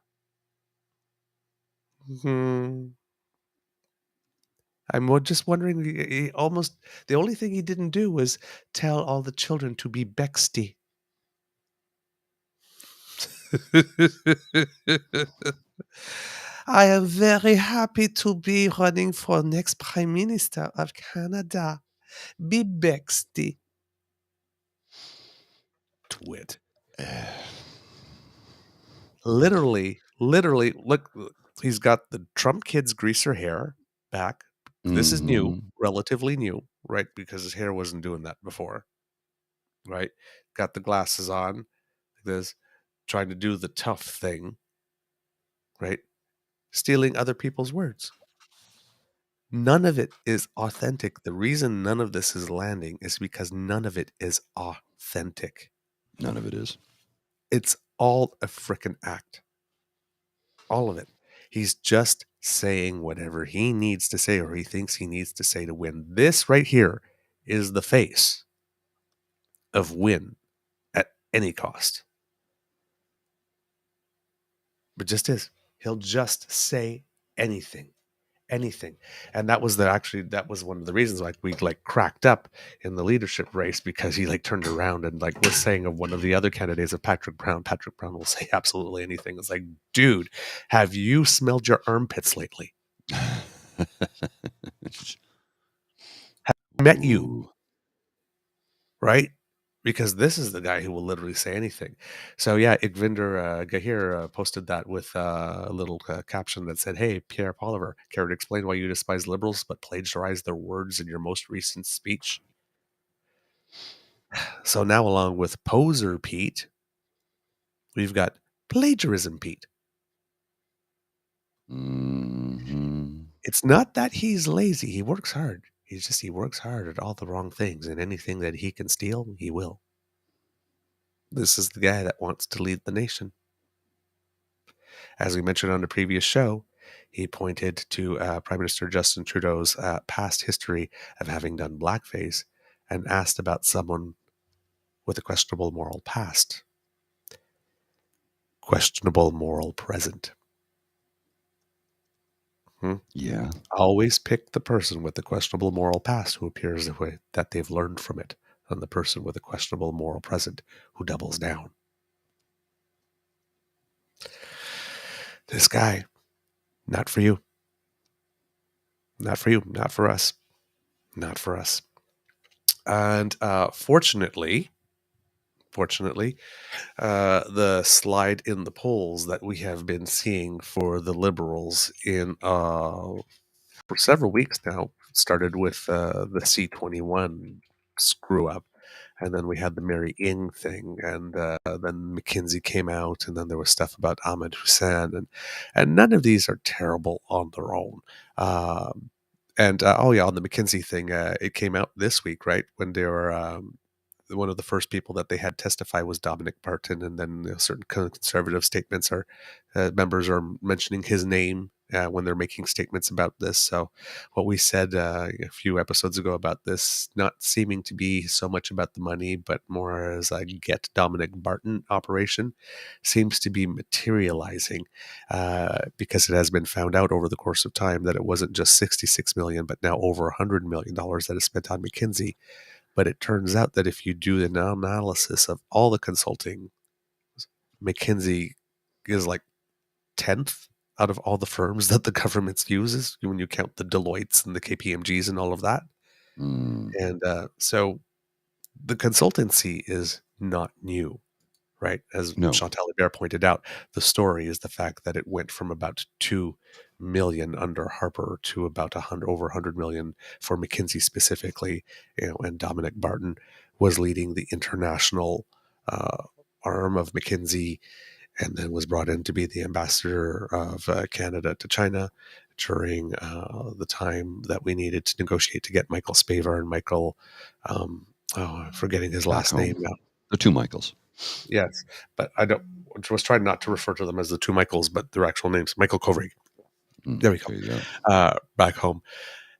I'm just wondering, he almost, the only thing he didn't do was tell all the children to be Bexty. I am very happy to be running for next Prime Minister of Canada. Be Bexty. Twit. Literally, look, he's got the Trump kids greaser hair back. This is new, relatively new, right? Because his hair wasn't doing that before, right? Got the glasses on, like this, trying to do the tough thing, right? Stealing other people's words. None of it is authentic. The reason none of this is landing is because none of it is authentic. None of it is. It's all a frickin' act. All of it. He's just saying whatever he needs to say or he thinks he needs to say to win. This right here is the face of win at any cost. But just is. He'll just say anything. Anything. And that was that was one of the reasons we cracked up in the leadership race, because he turned around and was saying of one of the other candidates, of Patrick Brown will say absolutely anything. It's like, dude, have you smelled your armpits lately? Met you, right? Because this is the guy who will literally say anything. So yeah, Ikvinder Gahir posted that with a little caption that said, "Hey, Pierre Poilievre, care to explain why you despise liberals but plagiarize their words in your most recent speech?" So now, along with Poseur Pete, we've got plagiarism Pete. It's not that he's lazy. He works hard. He works hard at all the wrong things, and anything that he can steal, he will. This is the guy that wants to lead the nation. As we mentioned on the previous show, he pointed to Prime Minister Justin Trudeau's past history of having done blackface and asked about someone with a questionable moral past. Questionable moral present. Yeah. Always pick the person with the questionable moral past who appears the way that they've learned from it, than the person with a questionable moral present who doubles down. This guy, not for you. Not for you. Not for us. Not for us. And fortunately, the slide in the polls that we have been seeing for the Liberals for several weeks now started with the C21 screw up, and then we had the Mary Ng thing, and then McKinsey came out, and then there was stuff about Ahmed Hussein, and none of these are terrible on their own. On the McKinsey thing, it came out this week, right, when they were one of the first people that they had testify was Dominic Barton, and then certain conservative statements members are mentioning his name when they're making statements about this. So what we said a few episodes ago about this not seeming to be so much about the money, but more as a get Dominic Barton operation, seems to be materializing because it has been found out over the course of time that it wasn't just $66 million, but now over $100 million that is spent on McKinsey. But it turns out that if you do an analysis of all the consulting, McKinsey is 10th out of all the firms that the government uses when you count the Deloittes and the KPMGs and all of that. And so the consultancy is not new, right? As Chantal Hébert pointed out, the story is the fact that it went from about 2 million under Harper to about over 100 million for McKinsey specifically, and Dominic Barton was leading the international arm of McKinsey, and then was brought in to be the ambassador of Canada to China during the time that we needed to negotiate to get Michael Spavor and Michael, I'm forgetting his last name now. The two Michaels. Yes, but I was trying not to refer to them as the two Michaels, but their actual names. Michael Kovrig. There we go. Back home,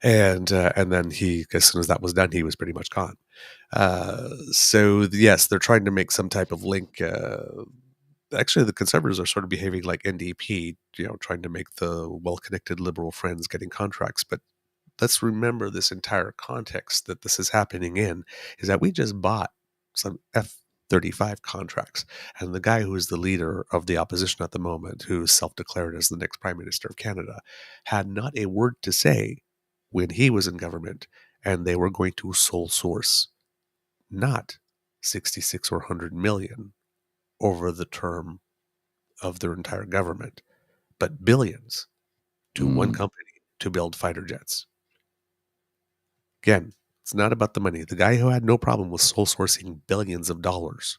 and then he, as soon as that was done, he was pretty much gone. So yes, they're trying to make some type of link. Actually, the Conservatives are sort of behaving like NDP, trying to make the well-connected Liberal friends getting contracts. But let's remember this entire context that this is happening in is that we just bought some F-35 contracts. And the guy who is the leader of the opposition at the moment, who is self-declared as the next Prime Minister of Canada, had not a word to say when he was in government, and they were going to sole source not 66 or 100 million over the term of their entire government, but billions to one company to build fighter jets. Again, it's not about the money. The guy who had no problem with sole sourcing billions of dollars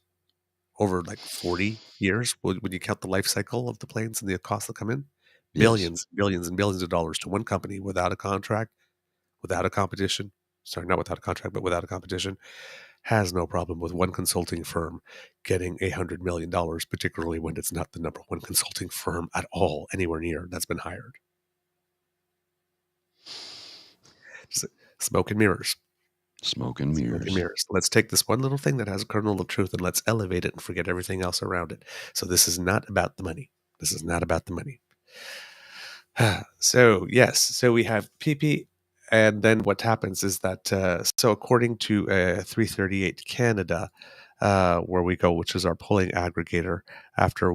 over like 40 years, when you count the life cycle of the planes and the costs that come in, billions, billions, and billions of dollars to one company without a contract, without a competition. Sorry, not without a contract, but without a competition. Has no problem with one consulting firm getting $100 million, particularly when it's not the number one consulting firm at all anywhere near that's been hired. Smoke and mirrors. Smoke and mirrors. Let's take this one little thing that has a kernel of truth and let's elevate it and forget everything else around it. So this is not about the money. This is not about the money. So yes, so we have Pee Pee. And then what happens is that, so according to 338 Canada, where we go, which is our polling aggregator, after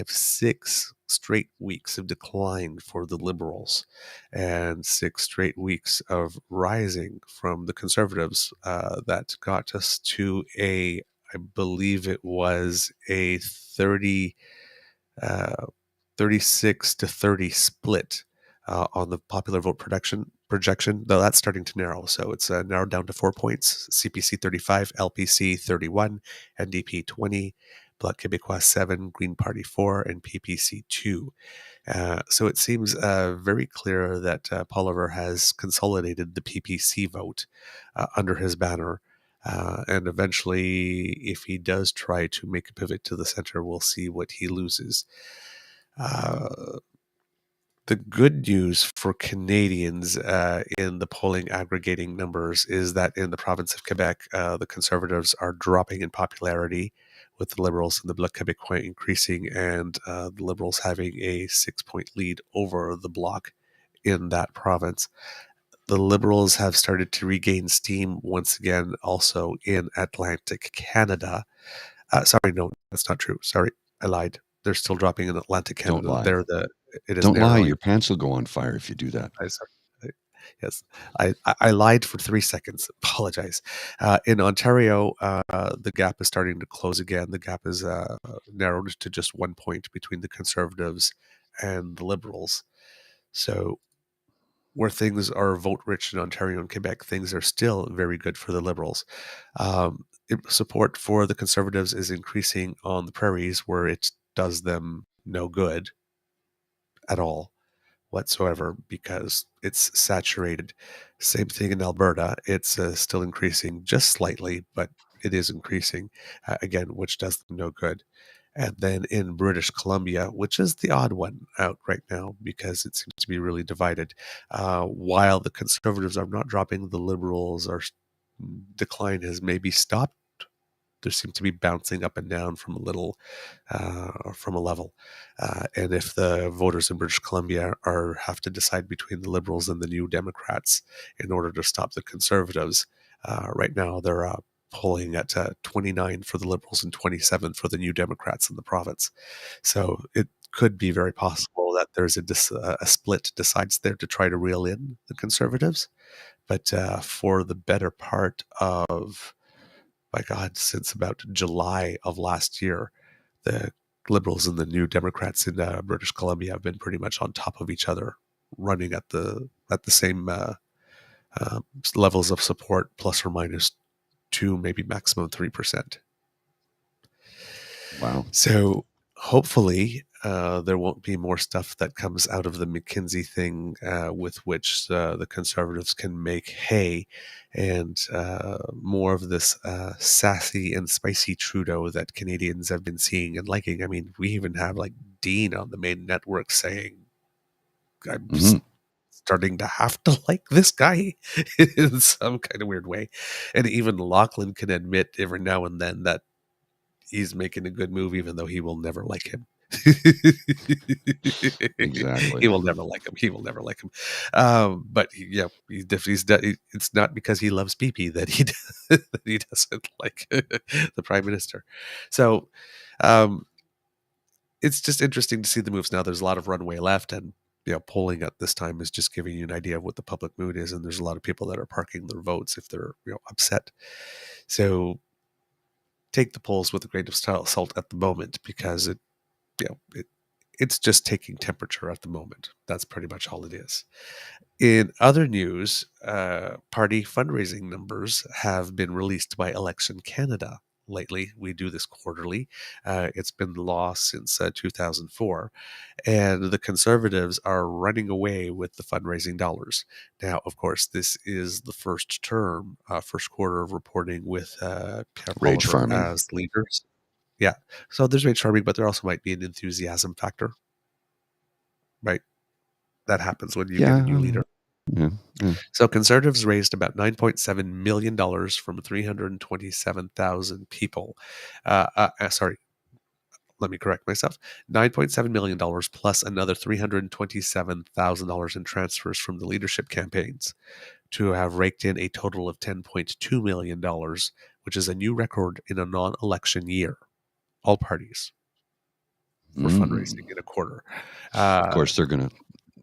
6 straight weeks of decline for the Liberals and 6 straight weeks of rising from the Conservatives, that got us to I believe it was a 36 to 30 split on the popular vote projection, though that's starting to narrow. So it's narrowed down to 4 points: CPC 35, LPC 31, NDP 20, Bloc Québécois 7, Green Party 4, and PPC 2. So it seems very clear that Poilievre has consolidated the PPC vote under his banner. And eventually, if he does try to make a pivot to the center, we'll see what he loses. The good news for Canadians in the polling aggregating numbers is that in the province of Quebec, the Conservatives are dropping in popularity, with the Liberals and the Bloc Québécois increasing, and the Liberals having a 6-point lead over the Bloc in that province. The Liberals have started to regain steam once again also in Atlantic Canada. Sorry, no, that's not true. Sorry, I lied. They're still dropping in Atlantic Canada. Don't lie. It is Don't narrowing. lie. Your pants will go on fire if you do that. Yes, I lied for 3 seconds. Apologize. In Ontario, the gap is starting to close again. The gap is narrowed to just 1 point between the Conservatives and the Liberals. So where things are vote-rich in Ontario and Quebec, things are still very good for the Liberals. Support for the Conservatives is increasing on the prairies, where it does them no good at all whatsoever because it's saturated. Same thing in Alberta. It's still increasing just slightly, but it is increasing again, which does them no good. And then in British Columbia, which is the odd one out right now because it seems to be really divided, while the Conservatives are not dropping, the Liberals' decline has maybe stopped. There seem to be bouncing up and down from a level. And if the voters in British Columbia have to decide between the Liberals and the New Democrats in order to stop the Conservatives, right now they're polling at 29 for the Liberals and 27 for the New Democrats in the province. So it could be very possible that there's a split decides there to try to reel in the Conservatives. But for the better part of, by God, since about July of last year, the Liberals and the New Democrats in British Columbia have been pretty much on top of each other, running at the same levels of support, plus or minus 2, maybe maximum 3%. Wow. So hopefully there won't be more stuff that comes out of the McKinsey thing with which the Conservatives can make hay, and more of this sassy and spicy Trudeau that Canadians have been seeing and liking. I mean, we even have like Dean on the main network saying, starting to have to like this guy in some kind of weird way. And even Lachlan can admit every now and then that he's making a good move, even though he will never like him. Exactly. He will never like him. He will never like him. But it's not because he loves Pee Pee that that he doesn't like the prime minister. So it's just interesting to see the moves now. There's a lot of runway left, and polling at this time is just giving you an idea of what the public mood is. And there's a lot of people that are parking their votes if they're upset. So take the polls with a grain of salt at the moment, because it's just taking temperature at the moment. That's pretty much all it is. In other news, party fundraising numbers have been released by Election Canada lately. We do this quarterly. It's been the law since 2004. And the Conservatives are running away with the fundraising dollars. Now, of course, this is the first quarter of reporting with Rage Poilievre farming. as leaders. Yeah. So there's rage farming, but there also might be an enthusiasm factor. Right? That happens when you get a new leader. Yeah. So Conservatives raised about $9.7 million from 327,000 people. Sorry, let me correct myself. $9.7 million plus another $327,000 in transfers from the leadership campaigns, to have raked in a total of $10.2 million, which is a new record in a non-election year. All parties for fundraising in a quarter. Of course,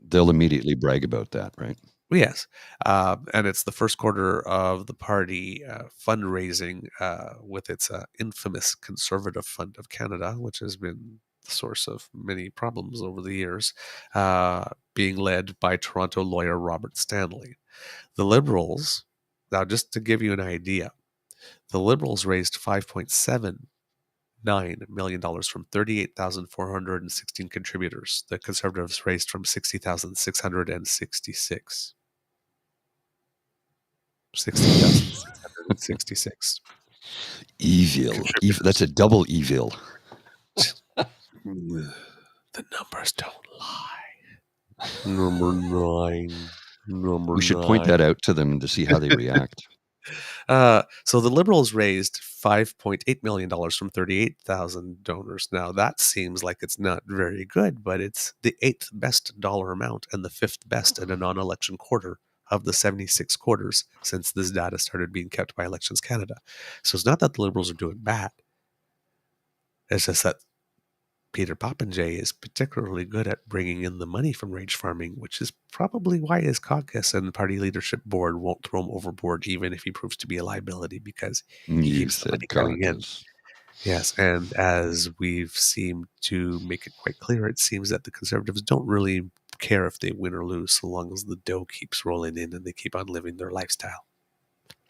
they'll immediately brag about that, right? Yes. And it's the first quarter of the party fundraising with its infamous Conservative Fund of Canada, which has been the source of many problems over the years, being led by Toronto lawyer Robert Stanley. The Liberals, now just to give you an idea, the Liberals raised $5.79 million from 38,416 contributors. The Conservatives raised from 60,666. 60,666. Evil. That's a double evil. The numbers don't lie. Number 9. We should point that out to them to see how they react. So the Liberals raised $5.8 million from 38,000 donors. Now that seems like it's not very good, but it's the 8th best dollar amount and the 5th best in a non-election quarter of the 76 quarters since this data started being kept by Elections Canada. So it's not that the Liberals are doing bad. It's just that Peter Poppenjay is particularly good at bringing in the money from rage farming, which is probably why his caucus and party leadership board won't throw him overboard, even if he proves to be a liability, because he keeps the money coming in. Yes, and as we've seemed to make it quite clear, it seems that the Conservatives don't really care if they win or lose, so long as the dough keeps rolling in and they keep on living their lifestyle.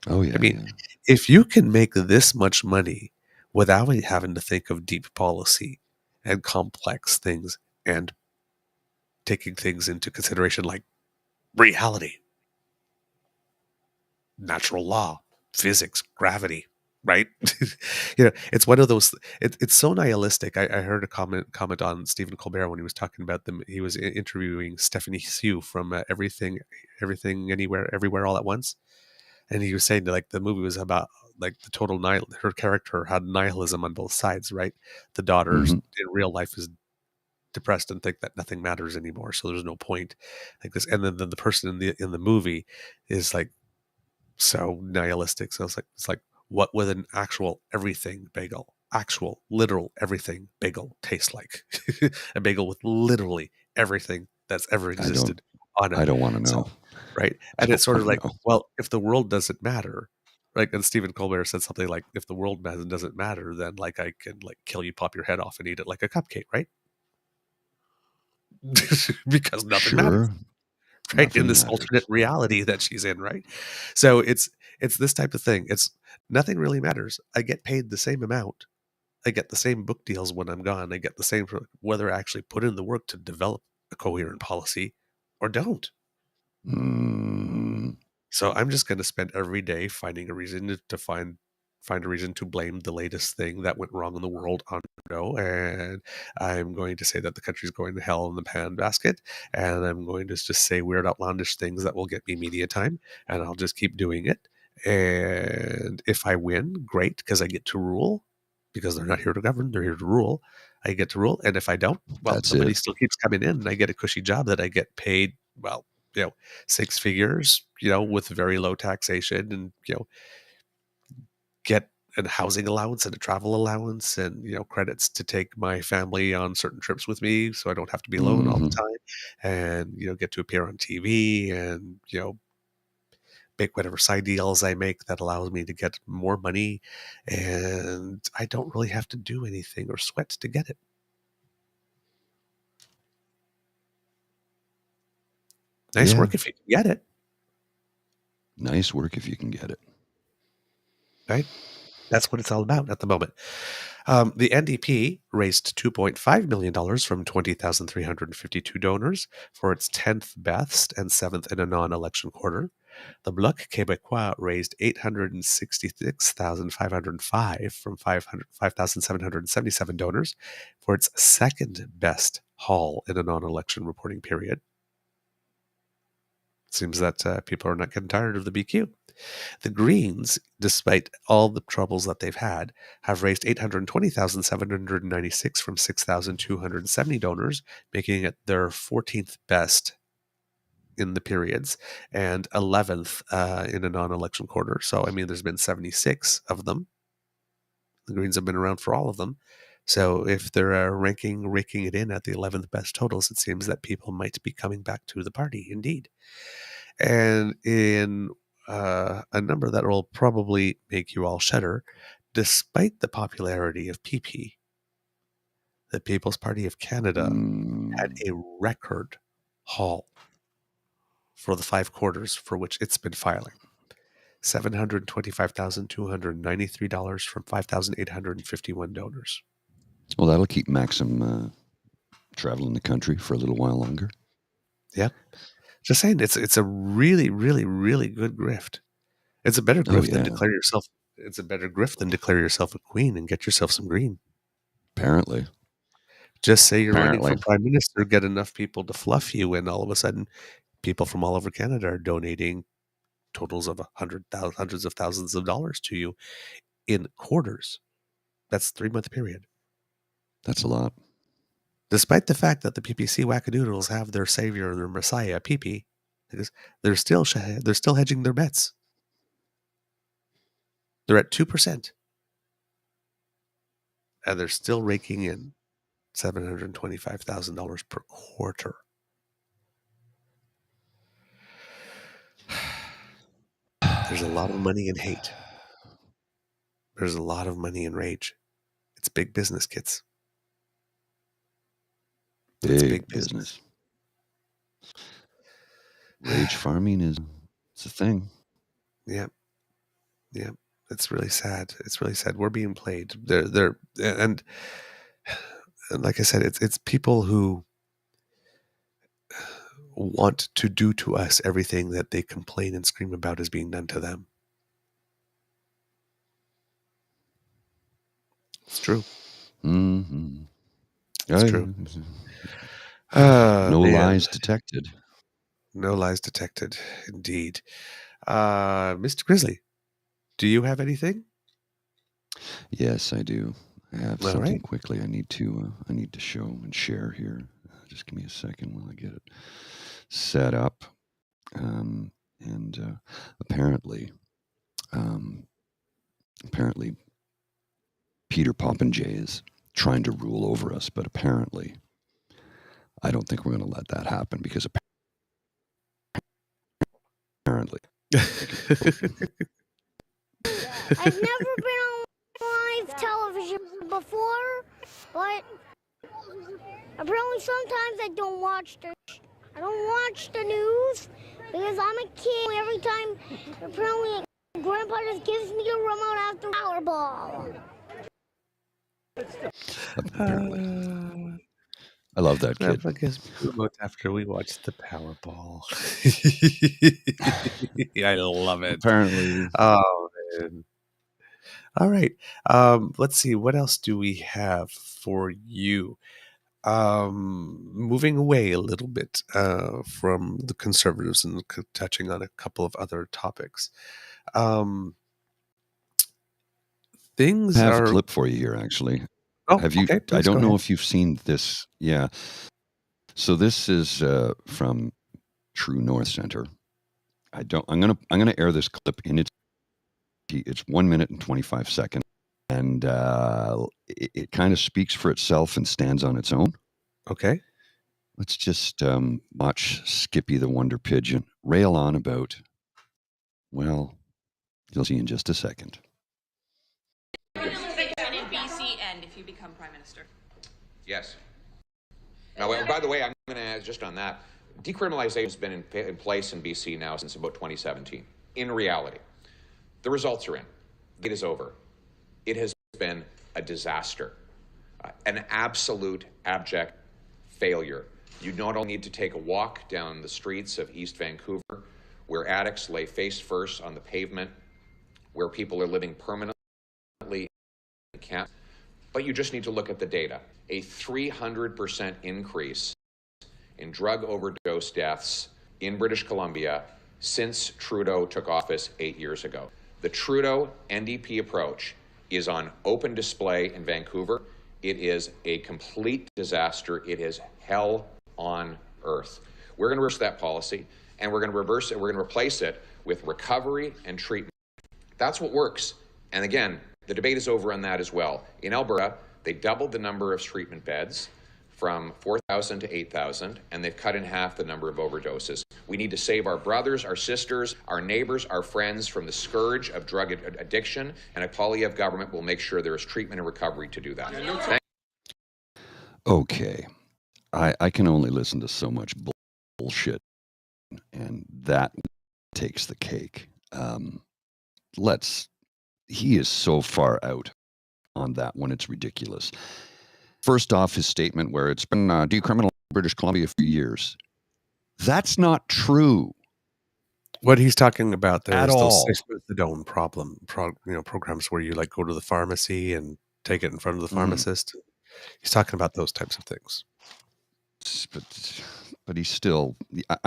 Oh, yeah. I mean, if you can make this much money without having to think of deep policy and complex things and taking things into consideration like reality, natural law, physics, gravity, right? It's one of those. It's so nihilistic. I heard a comment on Stephen Colbert when he was talking about them. He was interviewing Stephanie Hsu from Everything, Anywhere, Everywhere, All at Once, and he was saying that, like, the movie was about, like, the total her character had nihilism on both sides, right? The daughter in real life is depressed and think that nothing matters anymore, so there's no point, like this. And then the person in the movie is like so nihilistic. So it's like what would an actual everything bagel, actual literal everything bagel taste like? A bagel with literally everything that's ever existed on it. I don't want to know. So, right? And it's sort of like, well, if the world doesn't matter, right? And Stephen Colbert said something like, if the world doesn't matter, then, like, I can, like, kill you, pop your head off, and eat it like a cupcake, right? Because nothing matters, right? Nothing in this matters. alternate reality that she's in, right? So it's this type of thing. It's nothing really matters. I get paid the same amount. I get the same book deals when I'm gone. I get the same whether I actually put in the work to develop a coherent policy or don't. So I'm just going to spend every day finding a reason to find find a reason to blame the latest thing that went wrong in the world on Trudeau, and I'm going to say that the country's going to hell in the pan basket, and I'm going to just say weird, outlandish things that will get me media time, and I'll just keep doing it. And if I win, great, because I get to rule, because they're not here to govern, they're here to rule. I get to rule, and if I don't, well, That's the money it. still keeps coming in, and I get a cushy job that I get paid, well, 6 figures, with very low taxation, and get a housing allowance and a travel allowance, and credits to take my family on certain trips with me, so I don't have to be alone all the Mhm. time, and get to appear on TV, and make whatever side deals I make that allows me to get more money, and I don't really have to do anything or sweat to get it. Nice Yeah. work if you can get it, Nice work if you can get it. right? That's what it's all about at the moment. The NDP raised $2.5 million from 20,352 donors for its 10th best and 7th in a non-election quarter. The Bloc Québécois raised $866,505 from 5,777 donors for its second best haul in a non-election reporting period. Seems that people are not getting tired of the BQ. The Greens, despite all the troubles that they've had, have raised $820,796 from 6,270 donors, making it their 14th best in the periods and 11th in a non-election quarter. So, there's been 76 of them. The Greens have been around for all of them. So if they're raking it in at the 11th best totals, it seems that people might be coming back to the party indeed. And in a number that will probably make you all shudder, despite the popularity of Pee Pee, the People's Party of Canada had a record haul for the 5 quarters for which it's been filing. $725,293 from 5,851 donors. Well, that'll keep Maxim traveling the country for a little while longer. Yeah. Just saying, it's a really, really, really good grift. It's a better grift than declare yourself. It's a better grift than declare yourself a queen and get yourself some green. Apparently. Just say you're running for prime minister, get enough people to fluff you, and all of a sudden, people from all over Canada are donating totals of hundreds of thousands of dollars to you in quarters. That's 3-month period. That's a lot. Despite the fact that the PPC wackadoodles have their savior and their messiah, Pee Pee, they're still hedging their bets. They're at 2%, and they're still raking in $725,000 per quarter. There's a lot of money in hate. There's a lot of money in rage. It's big business, kids. It's big business. Rage farming it's a thing. Yeah. Yeah. It's really sad. It's really sad. We're being played. They're and like I said, it's people who want to do to us everything that they complain and scream about is being done to them. It's true. Mm-hmm. It's true. No lies detected. No lies detected, indeed. Mr. Grizzly, do you have anything? Yes, I do. I have All something right. quickly I need to show and share here. Just give me a second while I get it set up. Apparently, Peter Poppenjay is trying to rule over us, but apparently, I don't think we're going to let that happen because apparently. I've never been on live television before, but apparently sometimes I don't watch the news because I'm a kid. Every time, apparently, Grandpa just gives me a remote after Powerball. Apparently. I love that kid. Grandpa gives me a remote after we watch the Powerball. I love it. Apparently. Oh, man. All right. Let's see. What else do we have for you? Moving away a little bit from the Conservatives and touching on a couple of other topics. Things I have a are. clip for you here, actually. Oh, Have you? okay. I Please don't go know ahead. if you've seen this. Yeah. So this is from True North Center. I'm gonna air this clip in it's 1 minute and 25 seconds, and it kind of speaks for itself and stands on its own. Okay. Let's just watch Skippy the Wonder Pigeon rail on about. Well, you'll see in just a second. In BC end if you become Prime Minister. Yes. Now, by the way, I'm going to add just on that. Decriminalization has been in place in BC now since about 2017. In reality, the results are in. It is over. It has been a disaster, an absolute abject failure. You not only need to take a walk down the streets of East Vancouver, where addicts lay face first on the pavement, where people are living permanently in camp, but you just need to look at the data. A 300% increase in drug overdose deaths in British Columbia since Trudeau took office 8 years ago. The Trudeau NDP approach is on open display in Vancouver. It is a complete disaster. It is hell on earth. We're going to reverse that policy, and we're going to reverse it. We're going to replace it with recovery and treatment. That's what works. And again, the debate is over on that as well. In Alberta, they doubled the number of treatment beds from 4,000 to 8,000, and they've cut in half the number of overdoses. We need to save our brothers, our sisters, our neighbors, our friends from the scourge of drug addiction, and a Poilievre government will make sure there is treatment and recovery to do that. Okay. I can only listen to so much bullshit, and that takes the cake. He is so far out on that one, it's ridiculous. First off, his statement where it's been decriminalized in British Columbia for years. That's not true. What he's talking about there At is those all. safe methadone programs where you like go to the pharmacy and take it in front of the pharmacist. He's talking about those types of things. But he's still. I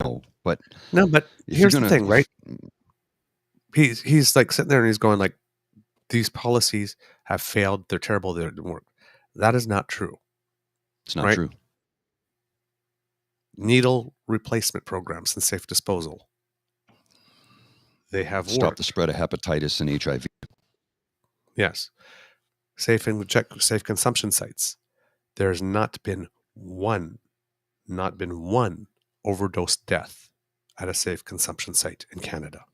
know, but no. But here's the thing, right? He's like sitting there and he's going like, these policies have failed. They're terrible. They didn't work. That is not true. It's not true. Needle replacement programs and safe disposal. They have Stop worked. the spread of hepatitis and HIV. Yes. Safe consumption sites. There's not been one overdose death at a safe consumption site in Canada.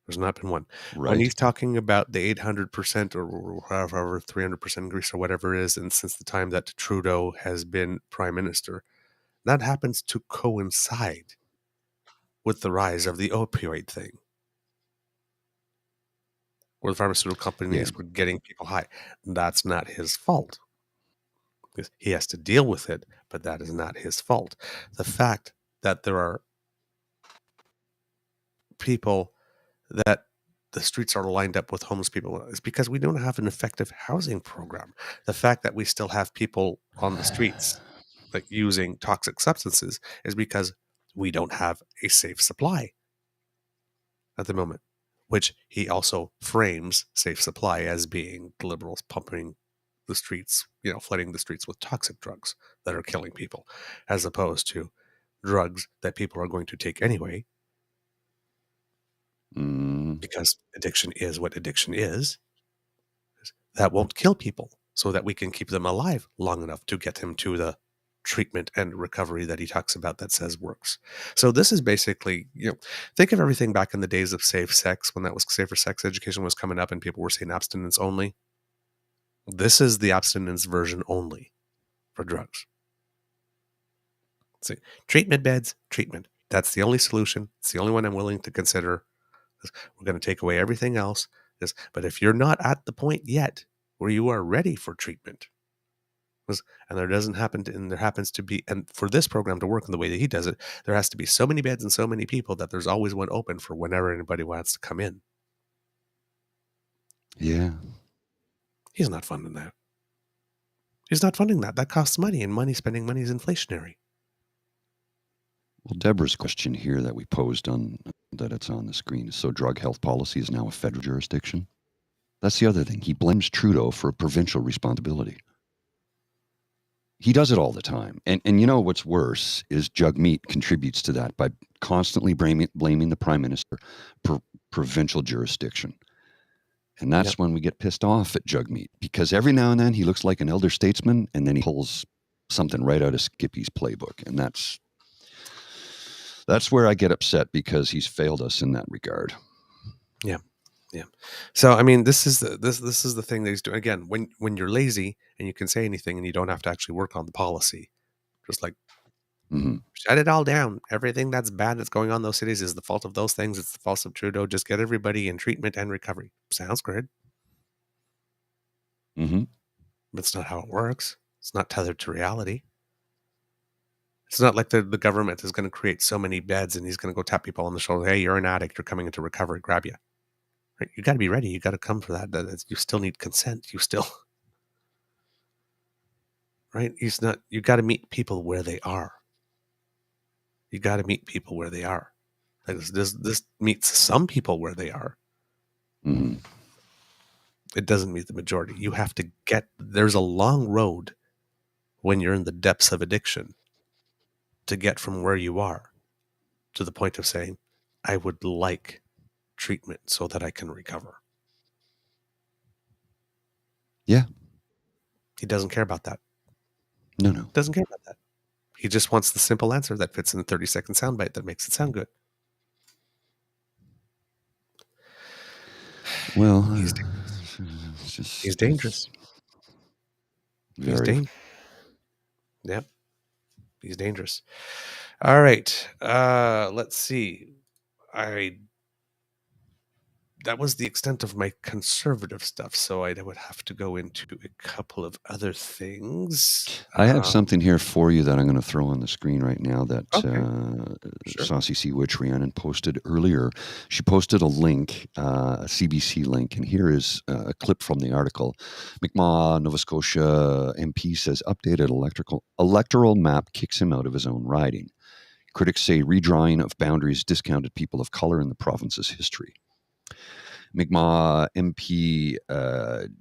There's not been one. Right. When he's talking about the 800% or however 300% increase or whatever it is, and since the time that Trudeau has been Prime Minister, that happens to coincide with the rise of the opioid thing, where the pharmaceutical companies were getting people high. That's not his fault. He has to deal with it, but that is not his fault. The fact that there are people that the streets are lined up with homeless people is because we don't have an effective housing program. The fact that we still have people on the streets like using toxic substances is because we don't have a safe supply at the moment, which he also frames safe supply as being the Liberals pumping the streets, flooding the streets with toxic drugs that are killing people, as opposed to drugs that people are going to take anyway. Because addiction is what addiction is. That won't kill people, so that we can keep them alive long enough to get him to the treatment and recovery that he talks about that says works. So this is basically, think of everything back in the days of safe sex, when that was safer sex education was coming up and people were saying abstinence only. This is the abstinence version only for drugs. See, treatment beds, treatment. That's the only solution. It's the only one I'm willing to consider. We're going to take away everything else. But if you're not at the point yet where you are ready for treatment, and there happens to be, and for this program to work in the way that he does it, there has to be so many beds and so many people that there's always one open for whenever anybody wants to come in. Yeah. He's not funding that. He's not funding that. That costs money, and spending money is inflationary. Well, Deborah's question here that we posed on that it's on the screen is, so drug health policy is now a federal jurisdiction? That's the other thing. He blames Trudeau for a provincial responsibility. He does it all the time. And you know what's worse is Jugmeat contributes to that by constantly blaming the Prime Minister for provincial jurisdiction. And that's when we get pissed off at Jugmeat, because every now and then he looks like an elder statesman and then he pulls something right out of Skippy's playbook. And that's where I get upset, because he's failed us in that regard. Yeah. Yeah. So, I mean, this is the thing that he's doing. Again, when you're lazy and you can say anything and you don't have to actually work on the policy, just like shut it all down. Everything that's bad that's going on in those cities is the fault of those things. It's the fault of Trudeau. Just get everybody in treatment and recovery. Sounds good. Mm-hmm. But it's not how it works. It's not tethered to reality. It's not like the government is going to create so many beds and he's going to go tap people on the shoulder. Hey, you're an addict. You're coming into recovery. Grab you. Right? You got to be ready. You got to come for that. You still need consent. You still, right? You got to meet people where they are. You got to meet people where they are. Like this meets some people where they are. Mm-hmm. It doesn't meet the majority. You have to there's a long road when you're in the depths of addiction to get from where you are to the point of saying, I would like treatment so that I can recover. Yeah. He doesn't care about that. No. Doesn't care about that. He just wants the simple answer that fits in the 30-second soundbite that makes it sound good. Well, he's dangerous. He's dangerous. Yep. He's dangerous. All right. Let's see. That was the extent of my conservative stuff, so I would have to go into a couple of other things. I have something here for you that I'm going to throw on the screen right now that Sure. Saucy Sea Witch Rhiannon posted earlier. She posted a link, a CBC link, and here is a clip from the article. Mi'kmaq, Nova Scotia MP says updated electoral map kicks him out of his own riding. Critics say redrawing of boundaries discounted people of color in the province's history. Mi'kmaq MP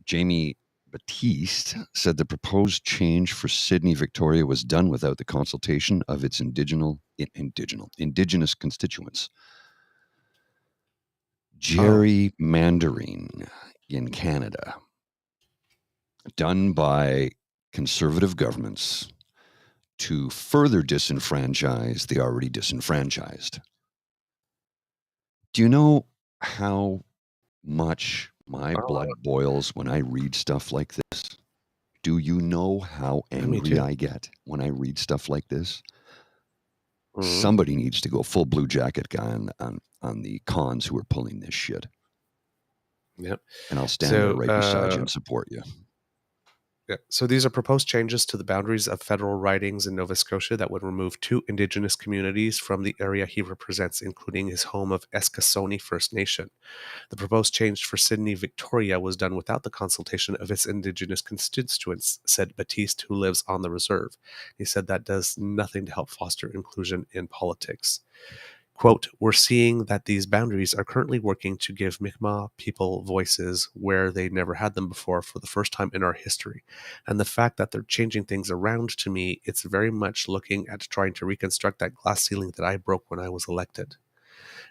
Jamie Baptiste said the proposed change for Sydney, Victoria was done without the consultation of its indigenous constituents. Gerrymandering in Canada, done by conservative governments to further disenfranchise the already disenfranchised. Do you know how much my blood boils when I read stuff like this? Do you know how angry I get when I read stuff like this? Mm-hmm. Somebody needs to go full blue jacket guy on the cons who are pulling this shit. Yep. And I'll stand there right beside you and support you. Yeah. So these are proposed changes to the boundaries of federal ridings in Nova Scotia that would remove 2 Indigenous communities from the area he represents, including his home of Eskasoni First Nation. The proposed change for Sydney, Victoria was done without the consultation of its Indigenous constituents, said Baptiste, who lives on the reserve. He said that does nothing to help foster inclusion in politics. Quote, we're seeing that these boundaries are currently working to give Mi'kmaq people voices where they never had them before for the first time in our history. And the fact that they're changing things around, to me, it's very much looking at trying to reconstruct that glass ceiling that I broke when I was elected.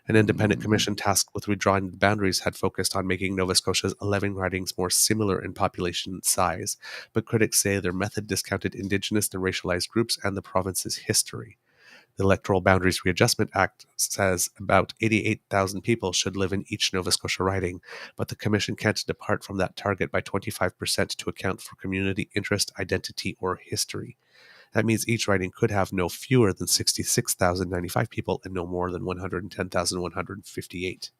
An independent commission tasked with redrawing the boundaries had focused on making Nova Scotia's 11 ridings more similar in population size, but critics say their method discounted Indigenous and racialized groups and the province's history. The Electoral Boundaries Readjustment Act says about 88,000 people should live in each Nova Scotia riding, but the Commission can't depart from that target by 25% to account for community interest, identity, or history. That means each riding could have no fewer than 66,095 people and no more than 110,158.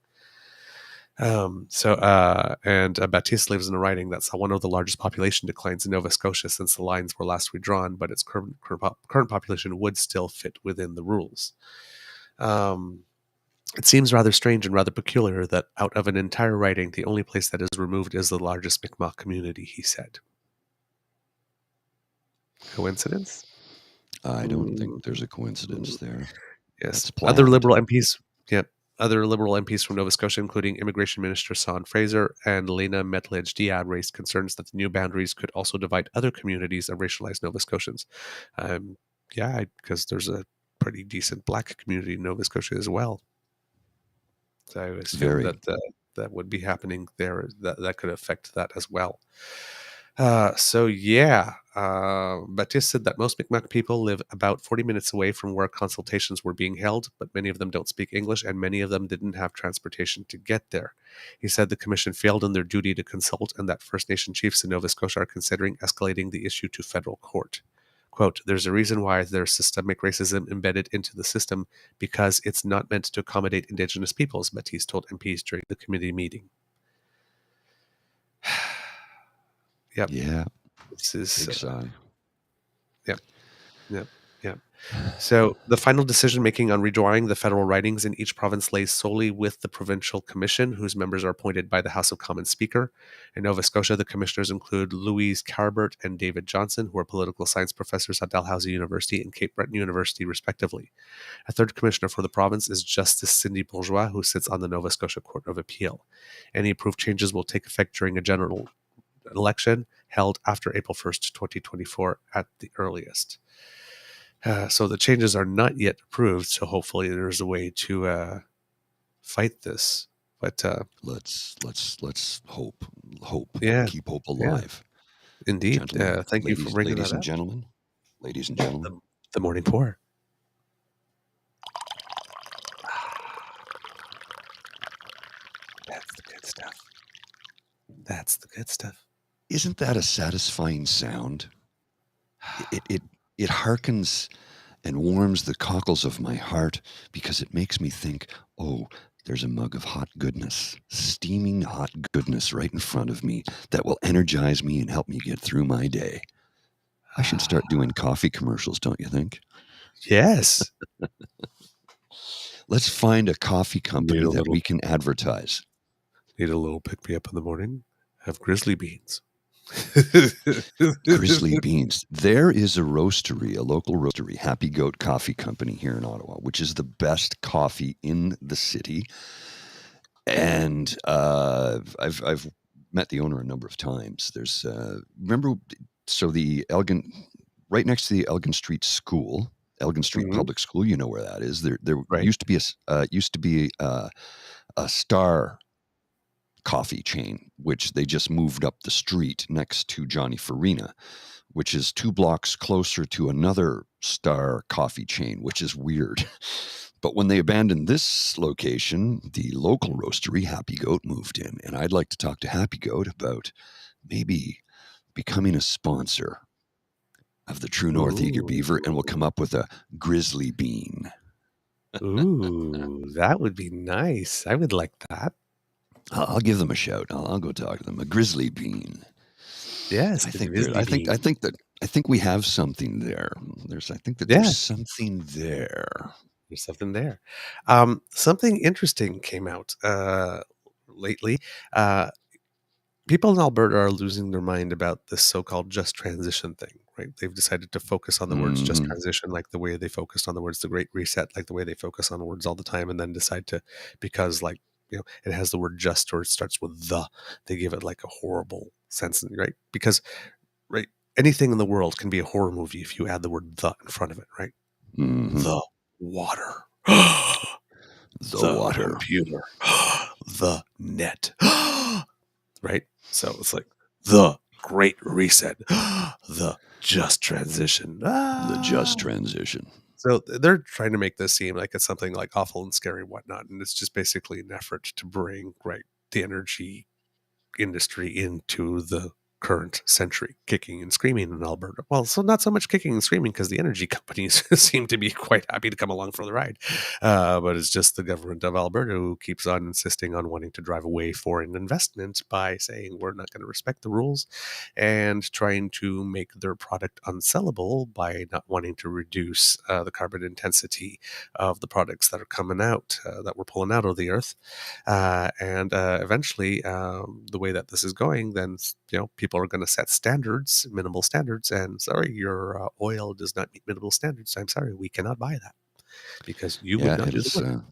Baptiste lives in a riding that's one of the largest population declines in Nova Scotia since the lines were last redrawn, but its current population would still fit within the rules. It seems rather strange and rather peculiar that out of an entire writing, the only place that is removed is the largest Mi'kmaq community, he said. Coincidence? I don't think there's a coincidence there. Yes. That's Other planned. Liberal MPs, other Liberal MPs from Nova Scotia, including Immigration Minister Son Fraser and Lena Mettledge-Diab, raised concerns that the new boundaries could also divide other communities of racialized Nova Scotians. Because there's a pretty decent Black community in Nova Scotia as well. So I assume Very. that would be happening there. That could affect that as well. Baptiste said that most Mi'kmaq people live about 40 minutes away from where consultations were being held, but many of them don't speak English and many of them didn't have transportation to get there. He said the commission failed in their duty to consult and that First Nation chiefs in Nova Scotia are considering escalating the issue to federal court. Quote, there's a reason why there's systemic racism embedded into the system because it's not meant to accommodate Indigenous peoples, Baptiste told MPs during the committee meeting. Yep. Yeah. This is big sigh. Yep. So the final decision making on redrawing the federal ridings in each province lays solely with the provincial commission, whose members are appointed by the House of Commons Speaker. In Nova Scotia, the commissioners include Louise Carbert and David Johnson, who are political science professors at Dalhousie University and Cape Breton University, respectively. A third commissioner for the province is Justice Cindy Bourgeois, who sits on the Nova Scotia Court of Appeal. Any approved changes will take effect during a general election held after April 1st, 2024 at the earliest. So the changes are not yet approved, so hopefully there's a way to fight this. But let's hope. Yeah, Keep hope alive. Yeah. Indeed. Thank you for bringing ladies that and up. gentlemen. Ladies and gentlemen. The morning pour. That's the good stuff. That's the good stuff. Isn't that a satisfying sound? It harkens and warms the cockles of my heart because it makes me think, oh, there's a mug of hot goodness, steaming hot goodness right in front of me that will energize me and help me get through my day. I should start doing coffee commercials, don't you think? Yes. Let's find a coffee company that we can advertise. Need a little pick-me-up in the morning? Have Grizzly beans. Grizzly beans. There is a roastery, a local roastery, Happy Goat Coffee Company here in Ottawa, which is the best coffee in the city. And I've met the owner a number of times. There's the Elgin, right next to the Elgin Street School, Elgin Street Public School. You know where that is. There used to be a Star coffee chain, which they just moved up the street next to Johnny Farina, which is 2 blocks closer to another Star coffee chain, which is weird. But when they abandoned this location, the local roastery, Happy Goat, moved in. And I'd like to talk to Happy Goat about maybe becoming a sponsor of the True North Eager Beaver, and we'll come up with a Grizzly bean. Ooh, that would be nice. I would like that. I'll give them a shout. I'll go talk to them. A Grizzly bean. Yes, I think we have something there. There's something there. There's something there. Something interesting came out lately. People in Alberta are losing their mind about this so-called just transition thing, right? They've decided to focus on the words just transition, like the way they focused on the words the Great Reset, like the way they focus on words all the time, and then decide to, because like, it has the word just or it starts with the, they give it like a horrible sense, right? Because, right, anything in the world can be a horror movie if you add the word the in front of it, right? Mm-hmm. The water. the water. Computer. The net. Right? So it's like the Great Reset. The just transition. The just transition. So they're trying to make this seem like it's something like awful and scary and whatnot. And it's just basically an effort to bring the energy industry into the current century, kicking and screaming in Alberta. Well, so not so much kicking and screaming because the energy companies seem to be quite happy to come along for the ride. But it's just the government of Alberta who keeps on insisting on wanting to drive away foreign investment by saying we're not going to respect the rules and trying to make their product unsellable by not wanting to reduce the carbon intensity of the products that are coming out, that we're pulling out of the earth. And eventually, the way that this is going, then people are going to set standards, minimal standards, and sorry, your oil does not meet minimal standards. I'm sorry, we cannot buy that because you would not do the work.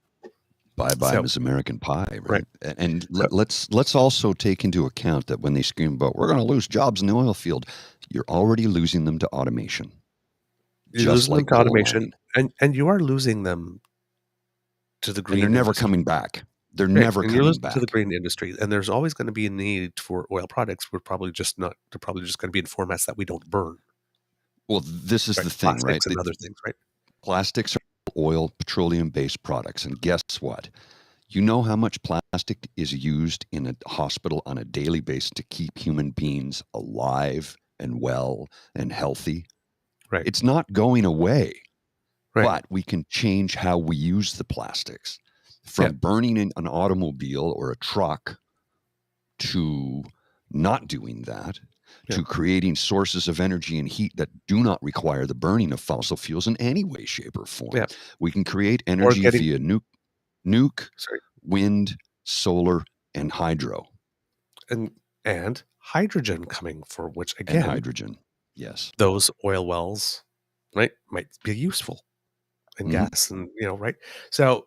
Bye-bye, Miss American Pie, right? And let's also take into account that when they scream about we're going to lose jobs in the oil field, you're already losing them to automation. You're losing them to automation, and you are losing them to the green. And they're never coming back. They're never coming back to the green industry, and there's always going to be a need for oil products. They're probably just going to be in formats that we don't burn. Well, this is the thing, plastics right? And other things, right? Plastics are oil, petroleum-based products, and guess what? You know how much plastic is used in a hospital on a daily basis to keep human beings alive and well and healthy? Right. It's not going away, right. But we can change how we use the plastics. From burning in an automobile or a truck to not doing that, to creating sources of energy and heat that do not require the burning of fossil fuels in any way, shape, or form. Yeah. We can create energy via nuke, wind, solar, and hydro. And hydrogen coming for which, again, and hydrogen, yes. Those oil wells, right, might be useful. And gas and, right? So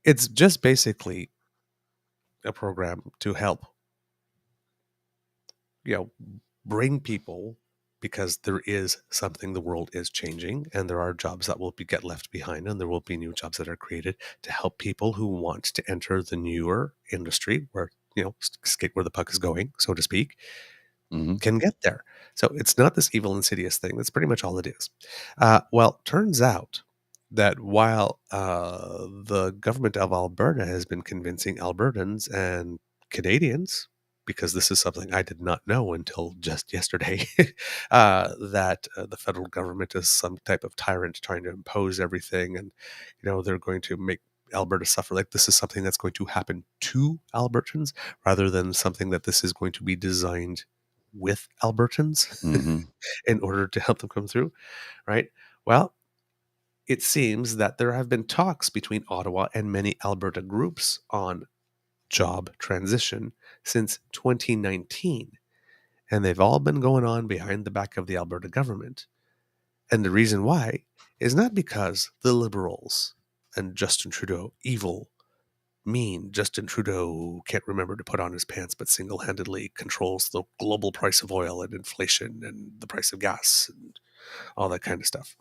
it's just basically a program to help, bring people, because there is something, the world is changing and there are jobs that will get left behind and there will be new jobs that are created to help people who want to enter the newer industry where, skate where the puck is going, so to speak, can get there. So it's not this evil, insidious thing. That's pretty much all it is. Well, turns out that while the government of Alberta has been convincing Albertans and Canadians, because this is something I did not know until just yesterday, that the federal government is some type of tyrant trying to impose everything, and they're going to make Alberta suffer. Like this is something that's going to happen to Albertans rather than something that this is going to be designed with Albertans in order to help them come through, right? Well, it seems that there have been talks between Ottawa and many Alberta groups on job transition since 2019, and they've all been going on behind the back of the Alberta government. And the reason why is not because the Liberals and Justin Trudeau, evil, mean Justin Trudeau can't remember to put on his pants but single-handedly controls the global price of oil and inflation and the price of gas and all that kind of stuff.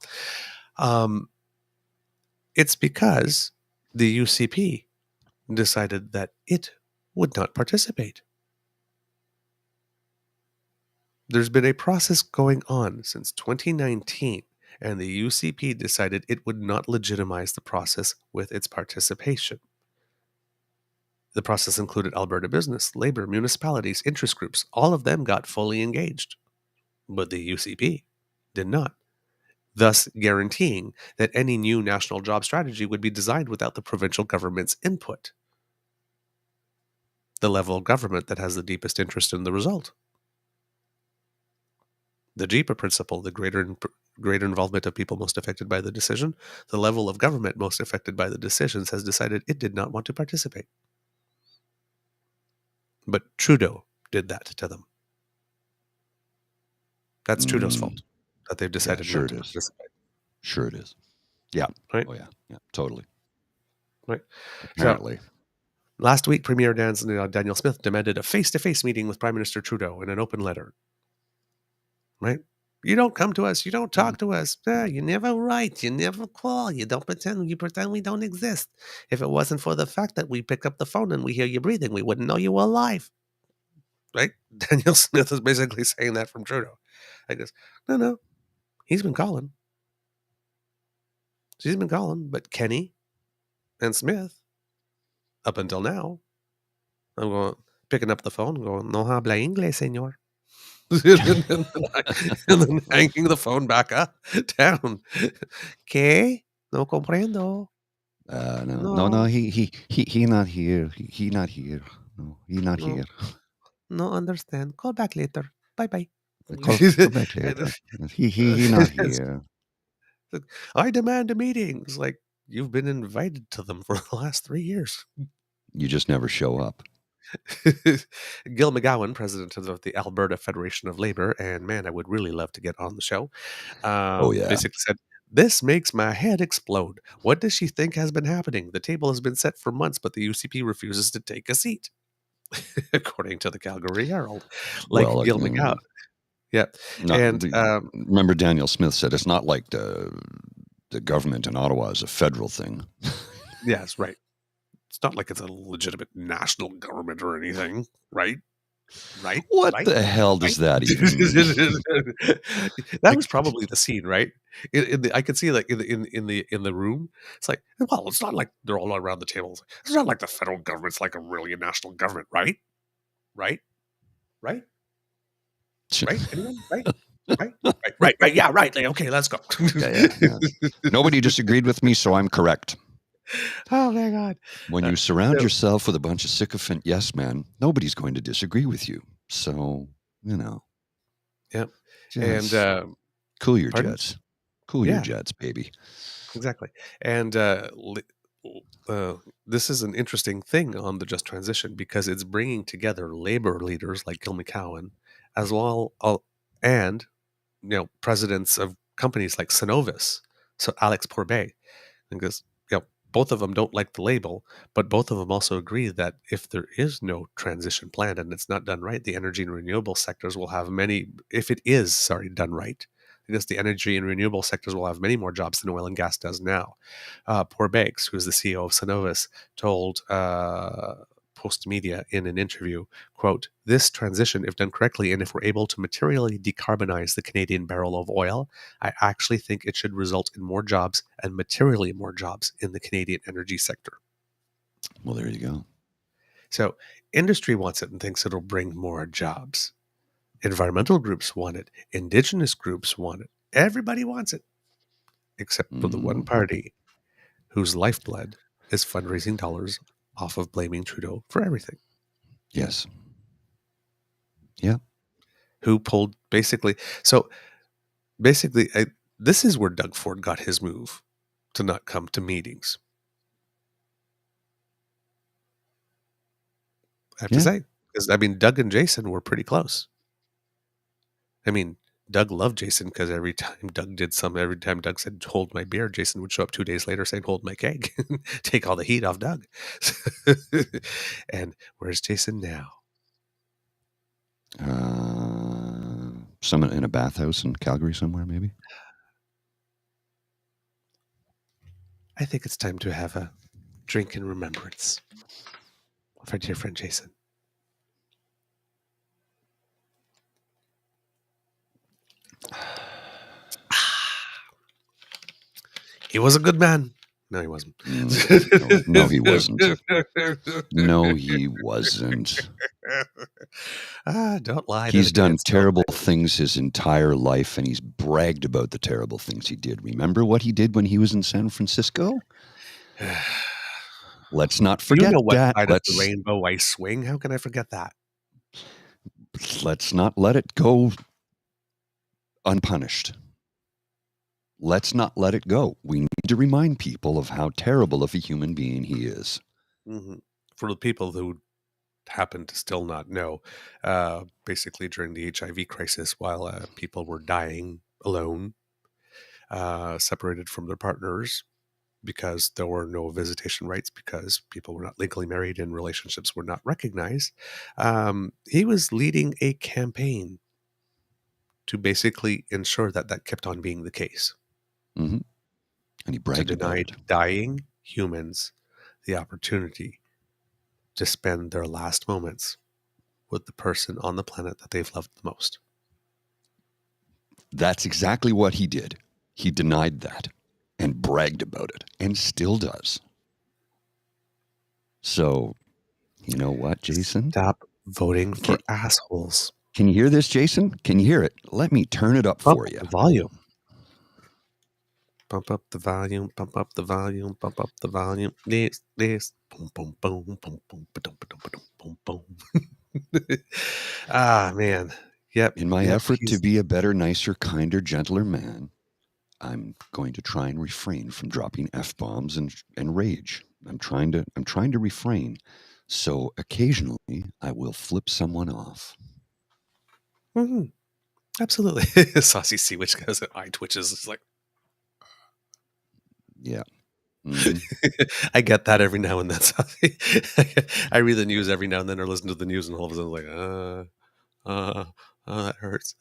It's because the UCP decided that it would not participate. There's been a process going on since 2019, and the UCP decided it would not legitimize the process with its participation. The process included Alberta business, labor, municipalities, interest groups. All of them got fully engaged, but the UCP did not, thus guaranteeing that any new national job strategy would be designed without the provincial government's input. The level of government that has the deepest interest in the result. The JEPA principle, the greater involvement of people most affected by the decision, the level of government most affected by the decisions, has decided it did not want to participate. But Trudeau did that to them. That's Trudeau's fault that they've decided not to participate. Sure it is. Yeah. Right? Oh, yeah. Yeah, totally. Right. Apparently. So, last week, Premier Daniel Smith demanded a face-to-face meeting with Prime Minister Trudeau in an open letter. Right? You don't come to us. You don't talk to us. You never write. You never call. You don't pretend. You pretend we don't exist. If it wasn't for the fact that we pick up the phone and we hear you breathing, we wouldn't know you were alive. Right? Daniel Smith is basically saying that from Trudeau. I guess, no. He's been calling. She's been calling. But Kenny and Smith, up until now, I'm going, picking up the phone and going, "No habla inglés, señor." and then hanging the phone back up, down. ¿Qué? No comprendo. No. He not here. He not here. No, he not No, here. no understand. Call back later. Bye-bye. Call back later. He not here. I demand a meeting. It's like, you've been invited to them for the last 3 years. You just never show up. Gil McGowan, president of the Alberta Federation of Labor, and man, I would really love to get on the show, basically said, "This makes my head explode. What does she think has been happening? The table has been set for months, but the UCP refuses to take a seat," according to the Calgary Herald. Like Gil McGowan. Yeah. Remember Daniel Smith said it's not like the government in Ottawa is a federal thing. Yes, right. It's not like it's a legitimate national government or anything, right? Right? What right? the hell does that even mean? That was probably the scene, right? I could see, like, in the room. It's like, well, it's not like they're all around the table. It's not like the federal government's like really a national government, right? Right? Right? Right? Anyone? Right? Right. Yeah, right. Like, okay, let's go. Yeah. Nobody disagreed with me, so I'm correct. Oh my God. When you surround yourself with a bunch of sycophant yes men, nobody's going to disagree with you. So, Yep. Just And cool your pardon? jets. Cool your jets, baby. Exactly. And this is an interesting thing on the Just Transition, because it's bringing together labor leaders like Gil McGowan, as well, and presidents of companies like Synovus, so Alex Pourbet, because both of them don't like the label, but both of them also agree that if there is no transition plan and it's not done right, the energy and renewable sectors will have done right, because the energy and renewable sectors will have many more jobs than oil and gas does now. Pourbet, who is the CEO of Synovus, told Post Media in an interview, quote, "This transition, if done correctly, and if we're able to materially decarbonize the Canadian barrel of oil, I actually think it should result in more jobs and materially more jobs in the Canadian energy sector." Well, there you go. So industry wants it and thinks it'll bring more jobs. Environmental groups want it. Indigenous groups want it. Everybody wants it, except for the one party whose lifeblood is fundraising dollars off of blaming Trudeau for everything. Yes. Yeah. Who pulled this is where Doug Ford got his move to not come to meetings. I have to say, because Doug and Jason were pretty close. Doug loved Jason because every time Doug said, "Hold my beer," Jason would show up 2 days later saying, "Hold my keg," take all the heat off Doug. And where's Jason now? Someone in a bathhouse in Calgary somewhere, maybe. I think it's time to have a drink in remembrance of our dear friend Jason. He was a good man. No, he wasn't. No, he wasn't. No, he wasn't. Don't lie. He's done terrible things his entire life, and he's bragged about the terrible things he did. Remember what he did when he was in San Francisco? Let's not forget that. Side of the rainbow I swing. How can I forget that? Let's not let it go unpunished. Let's not let it go. We need to remind people of how terrible of a human being he is. Mm-hmm. For the people who happen to still not know, basically during the HIV crisis, while people were dying alone, separated from their partners because there were no visitation rights, because people were not legally married and relationships were not recognized, he was leading a campaign to basically ensure that kept on being the case. Mm-hmm. And he bragged about it. Dying humans the opportunity to spend their last moments with the person on the planet that they've loved the most. That's exactly what he did. He denied that and bragged about it, and still does. So, you know what, Jason? Stop Voting for assholes. Can you hear this, Jason? Can you hear it? Let me turn it up Bump for up you. the volume. Pump up the volume. Pump up the volume. Pump up the volume. This. Boom, boom, boom, boom, boom, boom, boom, boom, boom. Ah, man. Yep. In my yep, effort to he's- be a better, nicer, kinder, gentler man, I'm going to try and refrain from dropping F-bombs and rage. I'm trying to refrain. So occasionally I will flip someone off. Mhm. Absolutely. Saucy Sea Witch goes and eye twitches. It's like, Yeah. Mhm. I get that every now and then. Saucy. I read the news every now and then or listen to the news, and all of a sudden, like, that hurts.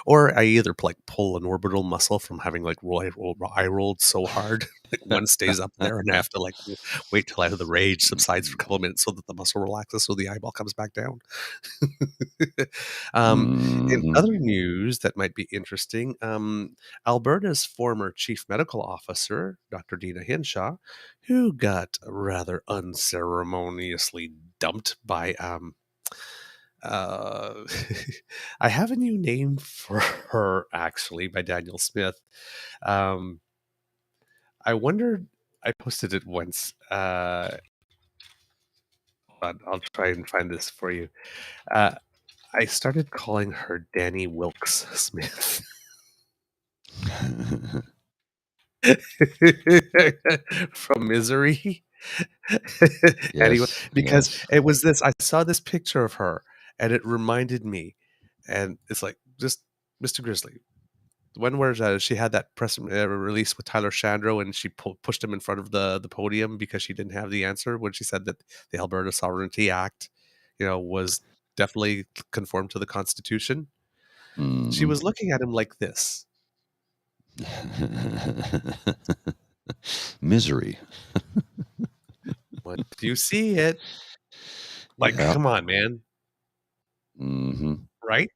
Or I either like pull an orbital muscle from having like eye rolled so hard, like one stays up there, and I have to like wait till the rage subsides for a couple of minutes so that the muscle relaxes, so the eyeball comes back down. In Mhm. other news that might be interesting, Alberta's former chief medical officer, Dr. Dina Hinshaw, who got rather unceremoniously dumped by uh, I have a new name for her actually by Daniel Smith. Um, I wondered. I posted it once. But I'll try and find this for you. I started calling her Danny Wilkes Smith. From Misery. Anyway, Yes. because Yes. it was this, I saw this picture of her and it reminded me, and it's like, just Mr. Grizzly. When where she had that press release with Tyler Shandro, and she pushed him in front of the podium because she didn't have the answer when she said that the Alberta Sovereignty Act, was definitely conformed to the Constitution. She was looking at him like this. Misery. Once you see it, like, Yep. come on, man, Mm-hmm. right?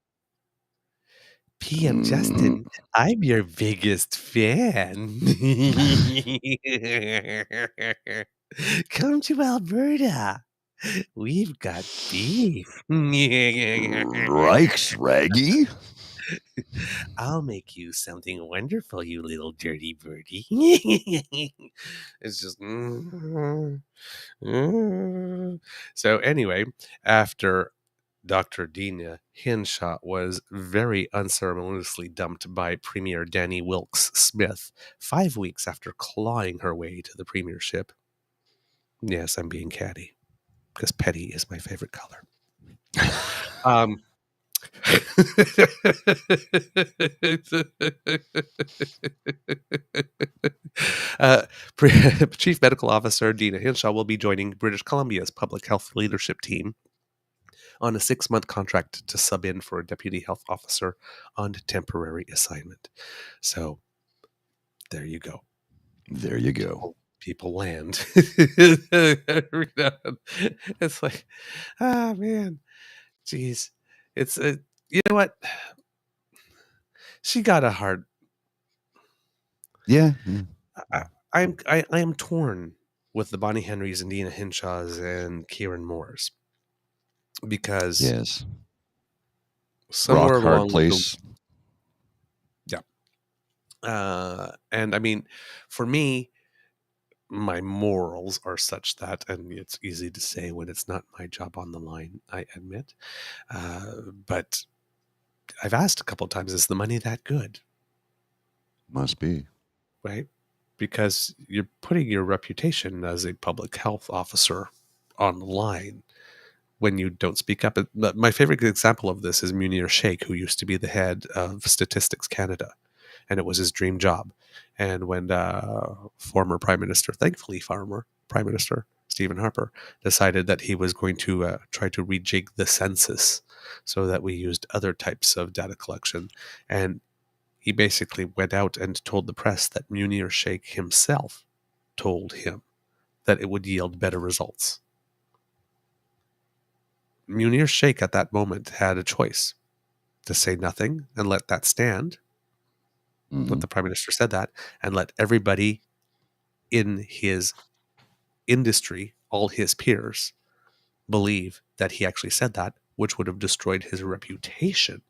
PM Justin, I'm your biggest fan. Come to Alberta. We've got beef. Rikes, Raggy. I'll make you something wonderful, you little dirty birdie. It's just. So, anyway, after Dr. Dina Hinshaw was very unceremoniously dumped by Premier Danny Wilkes Smith 5 weeks after clawing her way to the premiership. Yes, I'm being catty because petty is my favorite color. Um, uh, Chief Medical Officer Dina Hinshaw will be joining British Columbia's public health leadership team on a 6-month contract to sub in for a deputy health officer on temporary assignment. So there you go. There you go. People land. It's like, man, geez. It's you know what? She got a hard. Yeah. I am torn with the Bonnie Henrys and Dina Hinshaws and Kieran Moores because Yes. somewhere Rock hard along place. and I mean, for me, my morals are such that, and it's easy to say when it's not my job on the line, I admit. But I've asked a couple of times, is the money that good? Must be. Right? Because you're putting your reputation as a public health officer on the line when you don't speak up. My favorite example of this is Munir Sheikh, who used to be the head of Statistics Canada, and it was his dream job. And when former Prime Minister Stephen Harper decided that he was going to try to rejig the census so that we used other types of data collection, and he basically went out and told the press that Munir Sheikh himself told him that it would yield better results. Munir Sheikh at that moment had a choice to say nothing and let that stand. Let the Prime Minister said that, and let everybody in his industry, all his peers, believe that he actually said that, which would have destroyed his reputation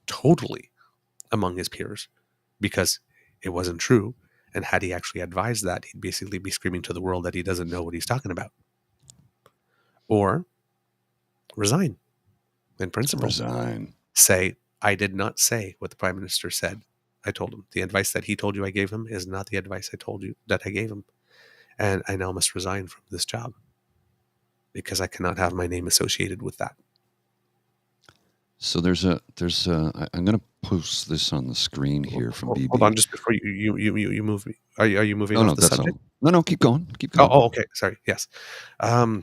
totally among his peers, because it wasn't true. And had he actually advised that, he'd basically be screaming to the world that he doesn't know what he's talking about. Or resign in principle. Resign. Say, I did not say what the Prime Minister said. I told him. The advice that he told you I gave him is not the advice I told you that I gave him. And I now must resign from this job because I cannot have my name associated with that. So I'm going to post this on the screen here from BB. Hold on, just before you move me. Are you moving off the subject? All. No, keep going. Keep going. Oh, okay. Sorry. Yes. I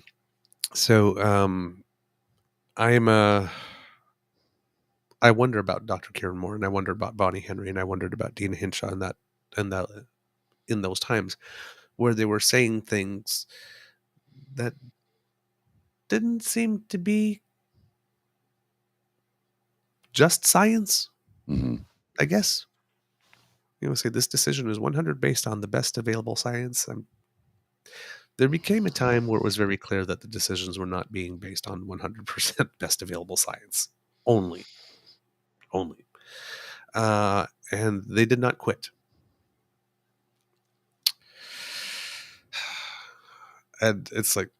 wonder about Dr. Kieran Moore, and I wonder about Bonnie Henry, and I wondered about Dina Hinshaw in those times where they were saying things that didn't seem to be just science, I guess. Say this decision is 100 based on the best available science. There became a time where it was very clear that the decisions were not being based on 100% best available science only. And they did not quit. And it's like,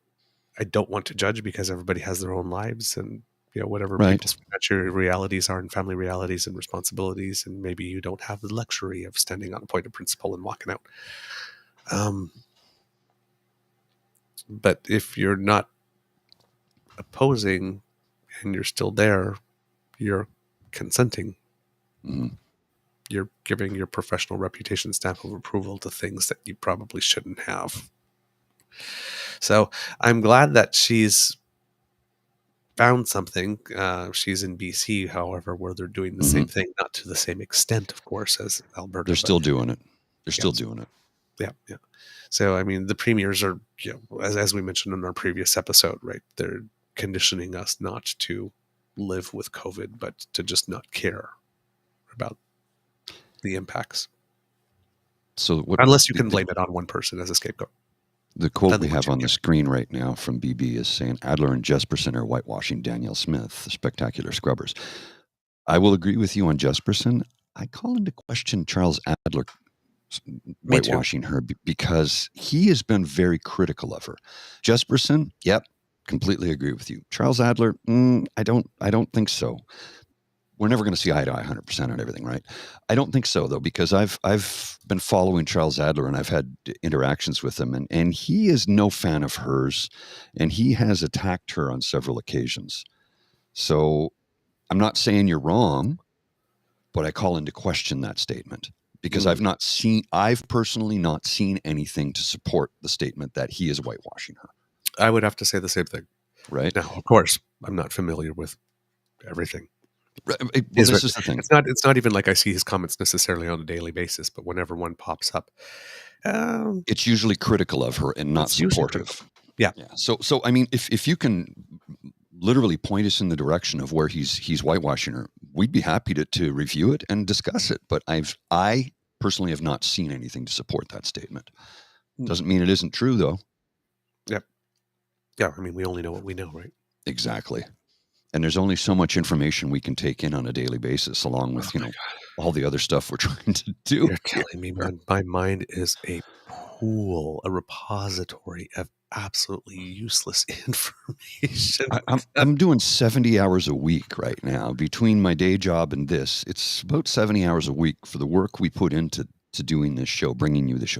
I don't want to judge because everybody has their own lives and whatever people's financial realities are and family realities and responsibilities, and maybe you don't have the luxury of standing on a point of principle and walking out. But if you're not opposing and you're still there, you're consenting. You're giving your professional reputation stamp of approval to things that you probably shouldn't have. So I'm glad that she's found something. She's in BC, however, where they're doing the same thing, not to the same extent, of course, as Alberta. They're still doing it. They're still doing it. Yeah. So, I mean, the premiers are, as we mentioned in our previous episode, right? They're conditioning us not to live with COVID, but to just not care about the impacts. So, unless you can blame it on one person as a scapegoat. The quote we have on the screen right now from BB is saying, Adler and Jesperson are whitewashing Danielle Smith, the spectacular scrubbers. I will agree with you on Jesperson. I call into question Charles Adler whitewashing her because he has been very critical of her. Jesperson, yep, completely agree with you. Charles Adler, I don't think so. We're never going to see eye to eye 100% on everything, right? I don't think so, though, because I've been following Charles Adler and I've had interactions with him, and he is no fan of hers, and he has attacked her on several occasions. So I'm not saying you're wrong, but I call into question that statement because I've personally not seen anything to support the statement that he is whitewashing her. I would have to say the same thing. Right. Now, of course, I'm not familiar with everything. This is the thing. It's not even like I see his comments necessarily on a daily basis, but whenever one pops up, it's usually critical of her and not supportive. Yeah. So I mean, if you can literally point us in the direction of where he's whitewashing her, we'd be happy to review it and discuss it. But I personally have not seen anything to support that statement. Doesn't mean it isn't true, though. Yeah. I mean, we only know what we know, right? Exactly. And there's only so much information we can take in on a daily basis, along with, all the other stuff we're trying to do. You're telling me, man, my mind is a pool, a repository of absolutely useless information. I'm doing 70 hours a week right now between my day job and this. It's about 70 hours a week for the work we put into doing this show, bringing you the show.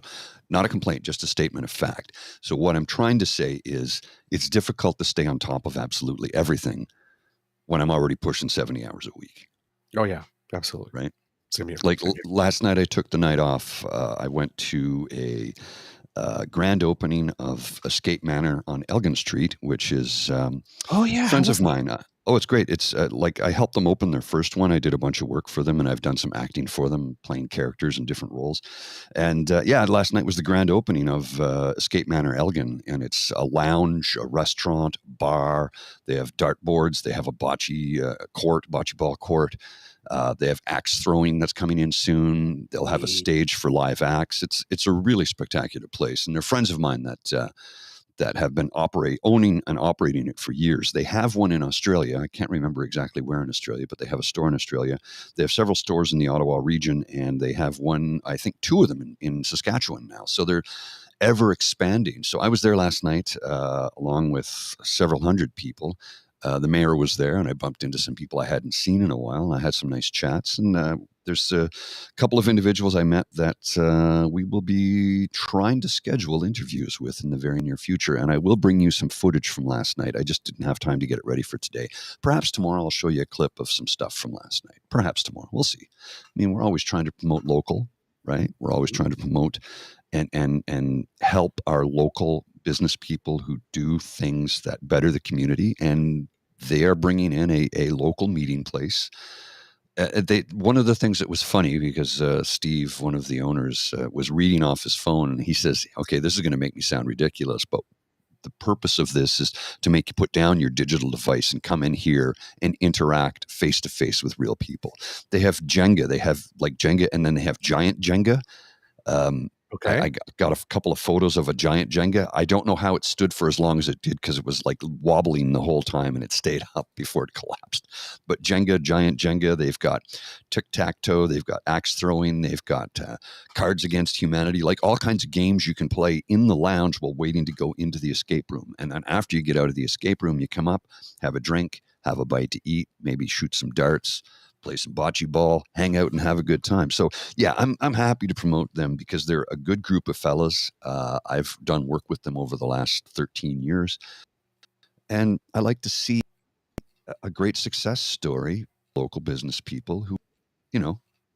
Not a complaint, just a statement of fact. So what I'm trying to say is it's difficult to stay on top of absolutely everything when I'm already pushing 70 hours a week. Oh, yeah, absolutely. Right? Like last night I took the night off. I went to a grand opening of Escape Manor on Elgin Street, which is friends of mine. It's great. It's like I helped them open their first one. I did a bunch of work for them, and I've done some acting for them, playing characters in different roles. And last night was the grand opening of Escape Manor Elgin, and it's a lounge, a restaurant, bar. They have dartboards. They have a bocce ball court. They have axe throwing that's coming in soon. They'll have a stage for live acts. It's a really spectacular place, and they're friends of mine that that have been owning and operating it for years. They have one in Australia. I can't remember exactly where in Australia, but they have a store in Australia. They have several stores in the Ottawa region, and they have one, I think two of them in Saskatchewan now. So they're ever expanding. So I was there last night along with several hundred people. The mayor was there, and I bumped into some people I hadn't seen in a while. I had some nice chats, and there's a couple of individuals I met that we will be trying to schedule interviews with in the very near future. And I will bring you some footage from last night. I just didn't have time to get it ready for today. Perhaps tomorrow I'll show you a clip of some stuff from last night. Perhaps tomorrow. We'll see. I mean, we're always trying to promote local, right? We're always trying to promote and help our local business people who do things that better the community. And they are bringing in a local meeting place. One of the things that was funny, because Steve, one of the owners, was reading off his phone, and he says, okay, this is going to make me sound ridiculous, but the purpose of this is to make you put down your digital device and come in here and interact face to face with real people. They have Jenga. They have like Jenga, and then they have giant Jenga. Okay. I got a couple of photos of a giant Jenga. I don't know how it stood for as long as it did, because it was like wobbling the whole time and it stayed up before it collapsed. But Jenga, giant Jenga, they've got tic-tac-toe, they've got axe throwing, they've got Cards Against Humanity, like all kinds of games you can play in the lounge while waiting to go into the escape room. And then after you get out of the escape room, you come up, have a drink, have a bite to eat, maybe shoot some darts, play some bocce ball, hang out, and have a good time. So yeah, I'm happy to promote them because they're a good group of fellas. I've done work with them over the last 13 years, and I like to see a great success story. Local business people who,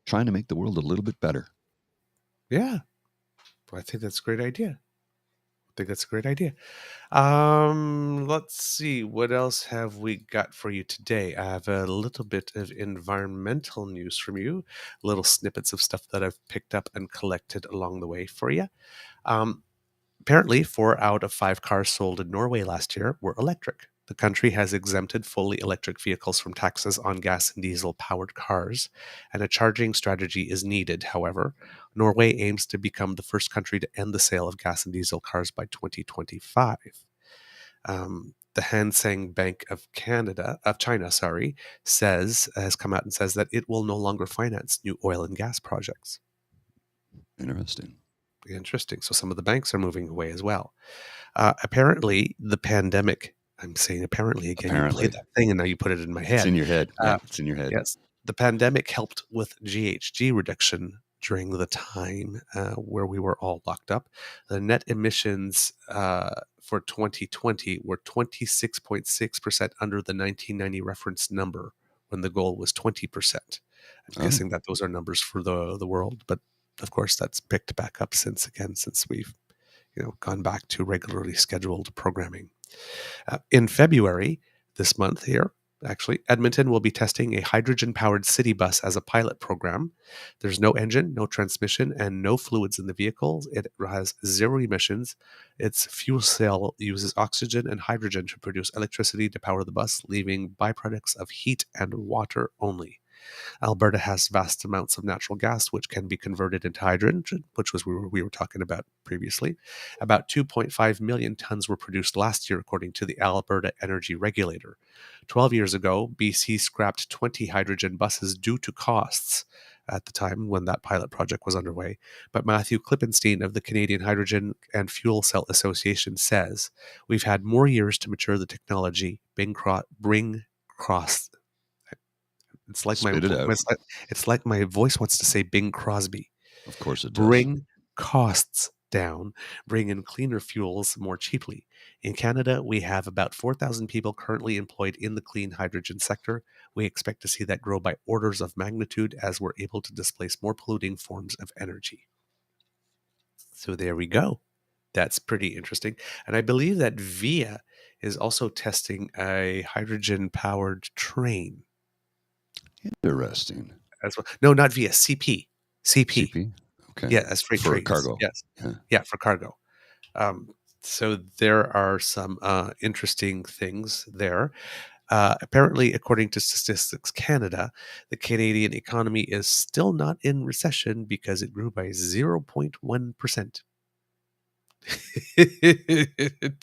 trying to make the world a little bit better. Yeah, I think that's a great idea. Let's see, what else have we got for you today? I have a little bit of environmental news from you, little snippets of stuff that I've picked up and collected along the way for you. Apparently, 4 out of 5 cars sold in Norway last year were electric. The country has exempted fully electric vehicles from taxes on gas and diesel-powered cars, and a charging strategy is needed. However, Norway aims to become the first country to end the sale of gas and diesel cars by 2025. The Hanseng Bank of China, has come out and says that it will no longer finance new oil and gas projects. Interesting. So some of the banks are moving away as well. Apparently, the pandemic. I'm saying apparently again. Apparently. You played that thing, and now you put it in my head. It's in your head. Yeah, it's in your head. Yes, the pandemic helped with GHG reduction during the time where we were all locked up. The net emissions for 2020 were 26.6% under the 1990 reference number, when the goal was 20%. I'm guessing that those are numbers for the world, but of course that's picked back up since we've gone back to regularly scheduled programming. In February this month here, actually, Edmonton will be testing a hydrogen-powered city bus as a pilot program. There's no engine, no transmission, and no fluids in the vehicle. It has 0 emissions. Its fuel cell uses oxygen and hydrogen to produce electricity to power the bus, leaving byproducts of heat and water only. Alberta has vast amounts of natural gas, which can be converted into hydrogen, which was we were talking about previously. About 2.5 million tons were produced last year, according to the Alberta Energy Regulator. 12 years ago, BC scrapped 20 hydrogen buses due to costs at the time when that pilot project was underway. But Matthew Klippenstein of the Canadian Hydrogen and Fuel Cell Association says, we've had more years to mature the technology, It's like my voice wants to say Bing Crosby. Of course it does. Bring costs down, bring in cleaner fuels more cheaply. In Canada, we have about 4,000 people currently employed in the clean hydrogen sector. We expect to see that grow by orders of magnitude as we're able to displace more polluting forms of energy. So there we go. That's pretty interesting. And I believe that VIA is also testing a hydrogen-powered train. Interesting. As well. No, not via CP. CP? Okay. Yeah, as freight trains. Cargo. Yes. Yeah, for cargo. So there are some interesting things there. Apparently, according to Statistics Canada, the Canadian economy is still not in recession because it grew by 0.1%.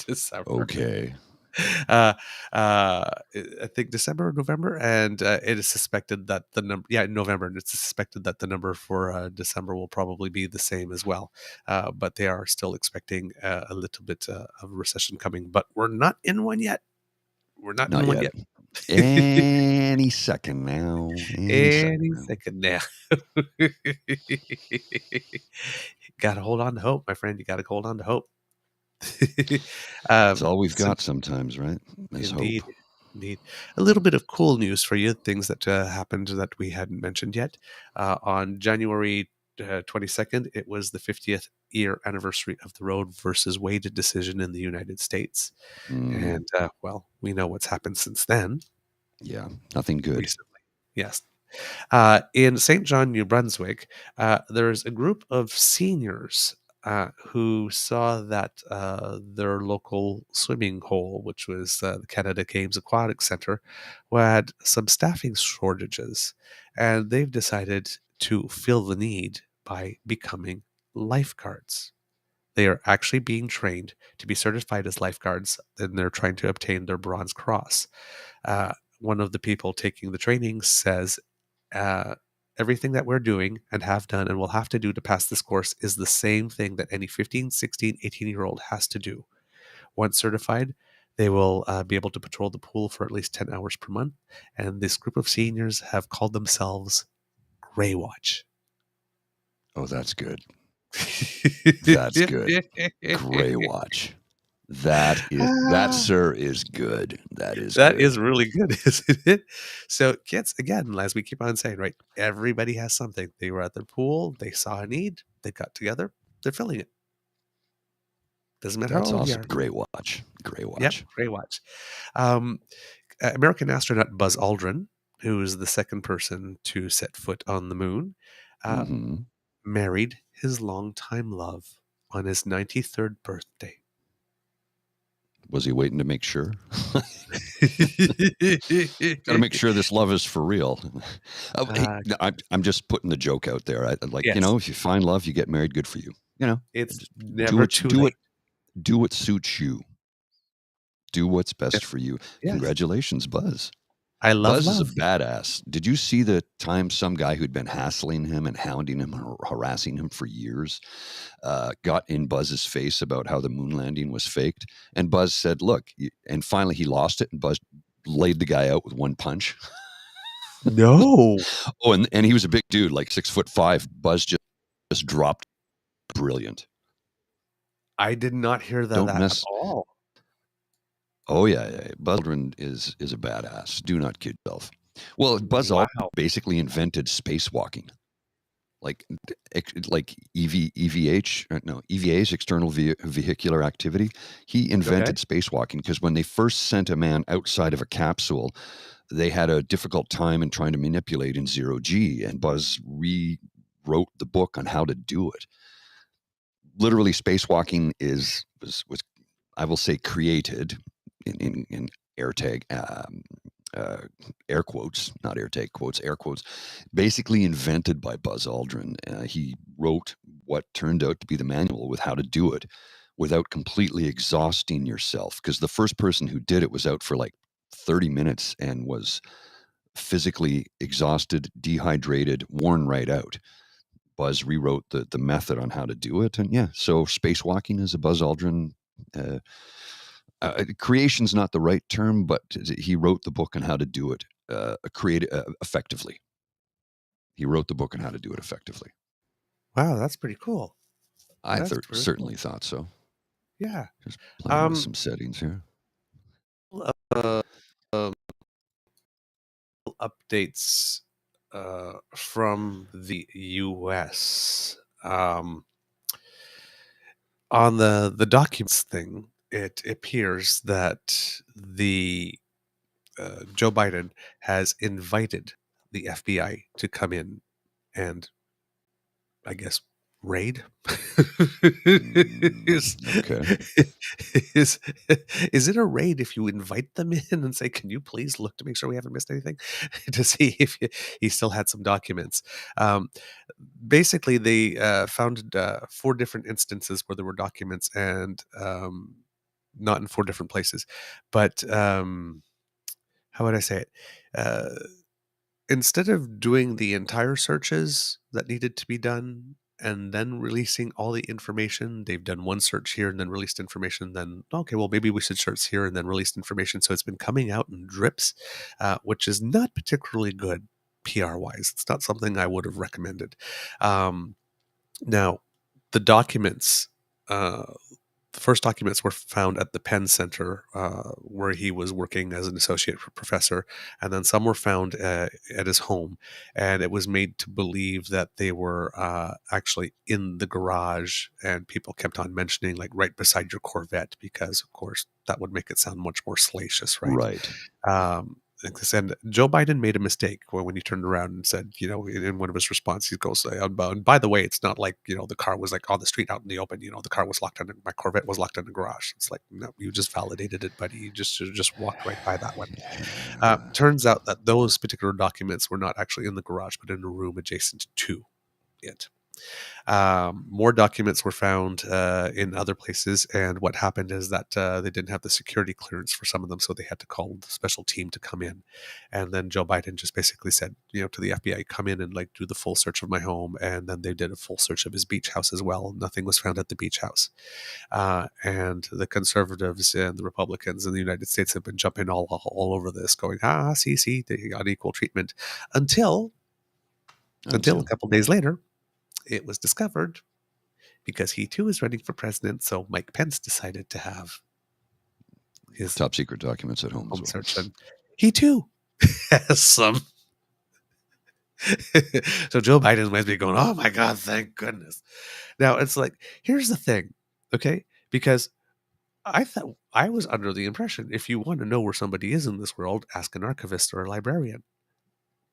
December. Okay. I think December or November, and it is suspected that the number, November, and it's suspected that the number for December will probably be the same as well. But they are still expecting a little bit of recession coming, but we're not in one yet. We're not Not in one yet. yet. Any second now. Any second now. Gotta hold on to hope, my friend. You gotta hold on to hope. That's all we've So- got sometimes, right? Is Indeed. hope. Indeed. A little bit of cool news for you, things that happened that we hadn't mentioned yet. On January 22nd, it was the 50th year anniversary of the Roe versus Wade decision in the United States. Mm, And, well, we know what's happened since then. yeah, nothing good. Recently. Yes. In St. John, New Brunswick, there's a group of seniors who saw that their local swimming hole, which was the Canada Games Aquatic Centre, had some staffing shortages, and they've decided to fill the need by becoming lifeguards. They are actually being trained to be certified as lifeguards, and they're trying to obtain their Bronze Cross. One of the people taking the training says, everything that we're doing and have done and will have to do to pass this course is the same thing that any 15, 16, 18-year-old has to do. Once certified, they will be able to patrol the pool for at least 10 hours per month. And this group of seniors have called themselves Greywatch. Oh, that's good. That's good. Greywatch. That, sir, is good. That is That good. is really good, isn't it? So, kids, again, as we keep on saying, right? Everybody has something. They were at their pool, they saw a need, they got together, they're filling it. Doesn't matter That's how old you awesome. are. Greywatch. Greywatch. Yep, Greywatch. American astronaut Buzz Aldrin, who is the second person to set foot on the moon, Mm-hmm. married his longtime love on his 93rd birthday. Was he waiting to make sure? Got to make sure this love is for real. I'm just putting the joke out there. Yes. If you find love, you get married. Good for you. It's Just never too late. Do what suits you. Do what's best for you. Yes. Congratulations, Buzz. I love Buzz love. is a badass. Did you see the time some guy who'd been hassling him and hounding him and harassing him for years got in Buzz's face about how the moon landing was faked? And Buzz said, look, and finally he lost it, and Buzz laid the guy out with one punch. No. Oh, and he was a big dude, like 6'5". Buzz just dropped. Brilliant. I did not hear that, Don't at mess. all. Oh, yeah. Buzz Aldrin is a badass. Do not kid yourself. Well, Buzz Aldrin basically invented spacewalking. Like EVA's external vehicular activity. He invented spacewalking because when they first sent a man outside of a capsule, they had a difficult time in trying to manipulate in zero G, and Buzz rewrote the book on how to do it. Literally, spacewalking was I will say created in air tag. Air quotes, not air tag quotes, air quotes, basically invented by Buzz Aldrin. He wrote what turned out to be the manual with how to do it without completely exhausting yourself. Because the first person who did it was out for like 30 minutes and was physically exhausted, dehydrated, worn right out. Buzz rewrote the method on how to do it. And yeah, so spacewalking is a Buzz Aldrin creation's not the right term, but he wrote the book on how to do it effectively. He wrote the book on how to do it effectively. Wow, that's pretty cool. I certainly thought so. Yeah. Just playing with some settings here. Updates from the U.S. On the documents thing, it appears that the Joe Biden has invited the FBI to come in and, I guess, Raid? Okay. Is it a raid if you invite them in and say, can you please look to make sure we haven't missed anything? To see if he still had some documents. Basically, they found 4 different instances where there were documents, and not in 4 different places. But how would I say it? Instead of doing the entire searches that needed to be done and then releasing all the information, they've done one search here and then released information. Then, okay, well, maybe we should search here and then released information. So it's been coming out in drips, which is not particularly good PR wise. It's not something I would have recommended. Now, the documents, the first documents were found at the Penn Center, where he was working as an associate professor, and then some were found at his home, and it was made to believe that they were actually in the garage, and people kept on mentioning, like, right beside your Corvette, because, of course, that would make it sound much more salacious, right? Right. And Joe Biden made a mistake when he turned around and said, in one of his responses, he goes, and by the way, it's not like, the car was like on the street out in the open, the car was locked my Corvette was locked in the garage. It's like, no, you just validated it, buddy. You should have just walked right by that one. Turns out that those particular documents were not actually in the garage, but in a room adjacent to it. More documents were found in other places, and what happened is that they didn't have the security clearance for some of them, so they had to call the special team to come in. And then Joe Biden just basically said, to the FBI, come in and do the full search of my home. And then they did a full search of his beach house as well. Nothing was found at the beach house. And the conservatives and the Republicans in the United States have been jumping all over this, going, see, they got equal treatment, until a couple days later. It was discovered because he too is running for president. So Mike Pence decided to have his top secret documents at home. Search, and he too has some. So Joe Biden might be going, oh my God, thank goodness. Now it's like, here's the thing, okay? Because I thought I was under the impression, if you want to know where somebody is in this world, ask an archivist or a librarian.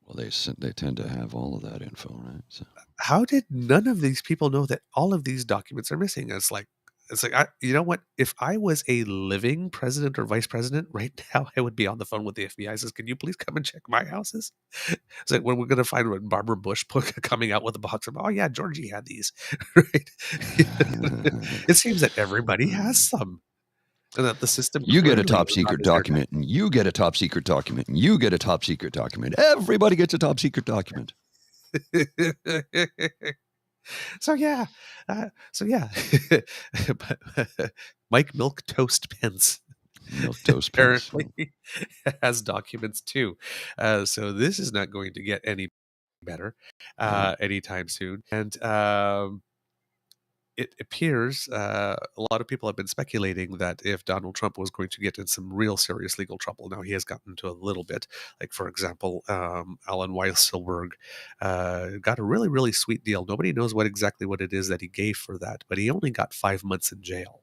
Well, they tend to have all of that info, right? So. How did none of these people know that all of these documents are missing? It's like, you know what? If I was a living president or vice president right now, I would be on the phone with the FBI. I says, can you please come and check my houses? It's like, when we're going to find what Barbara Bush coming out with a box of, oh yeah, Georgie had these, right? It seems that everybody has some. And that the system, you get a top secret document, and you get a top secret document, and you get a top secret document. Everybody gets a top secret document. So yeah. Mike Milquetoast Pence apparently has documents too. So this is not going to get any better anytime soon. And it appears a lot of people have been speculating that if Donald Trump was going to get in some real serious legal trouble, now he has gotten into a little bit. Like, for example, Alan Weisselberg got a really, really sweet deal. Nobody knows exactly what it is that he gave for that, but he only got 5 months in jail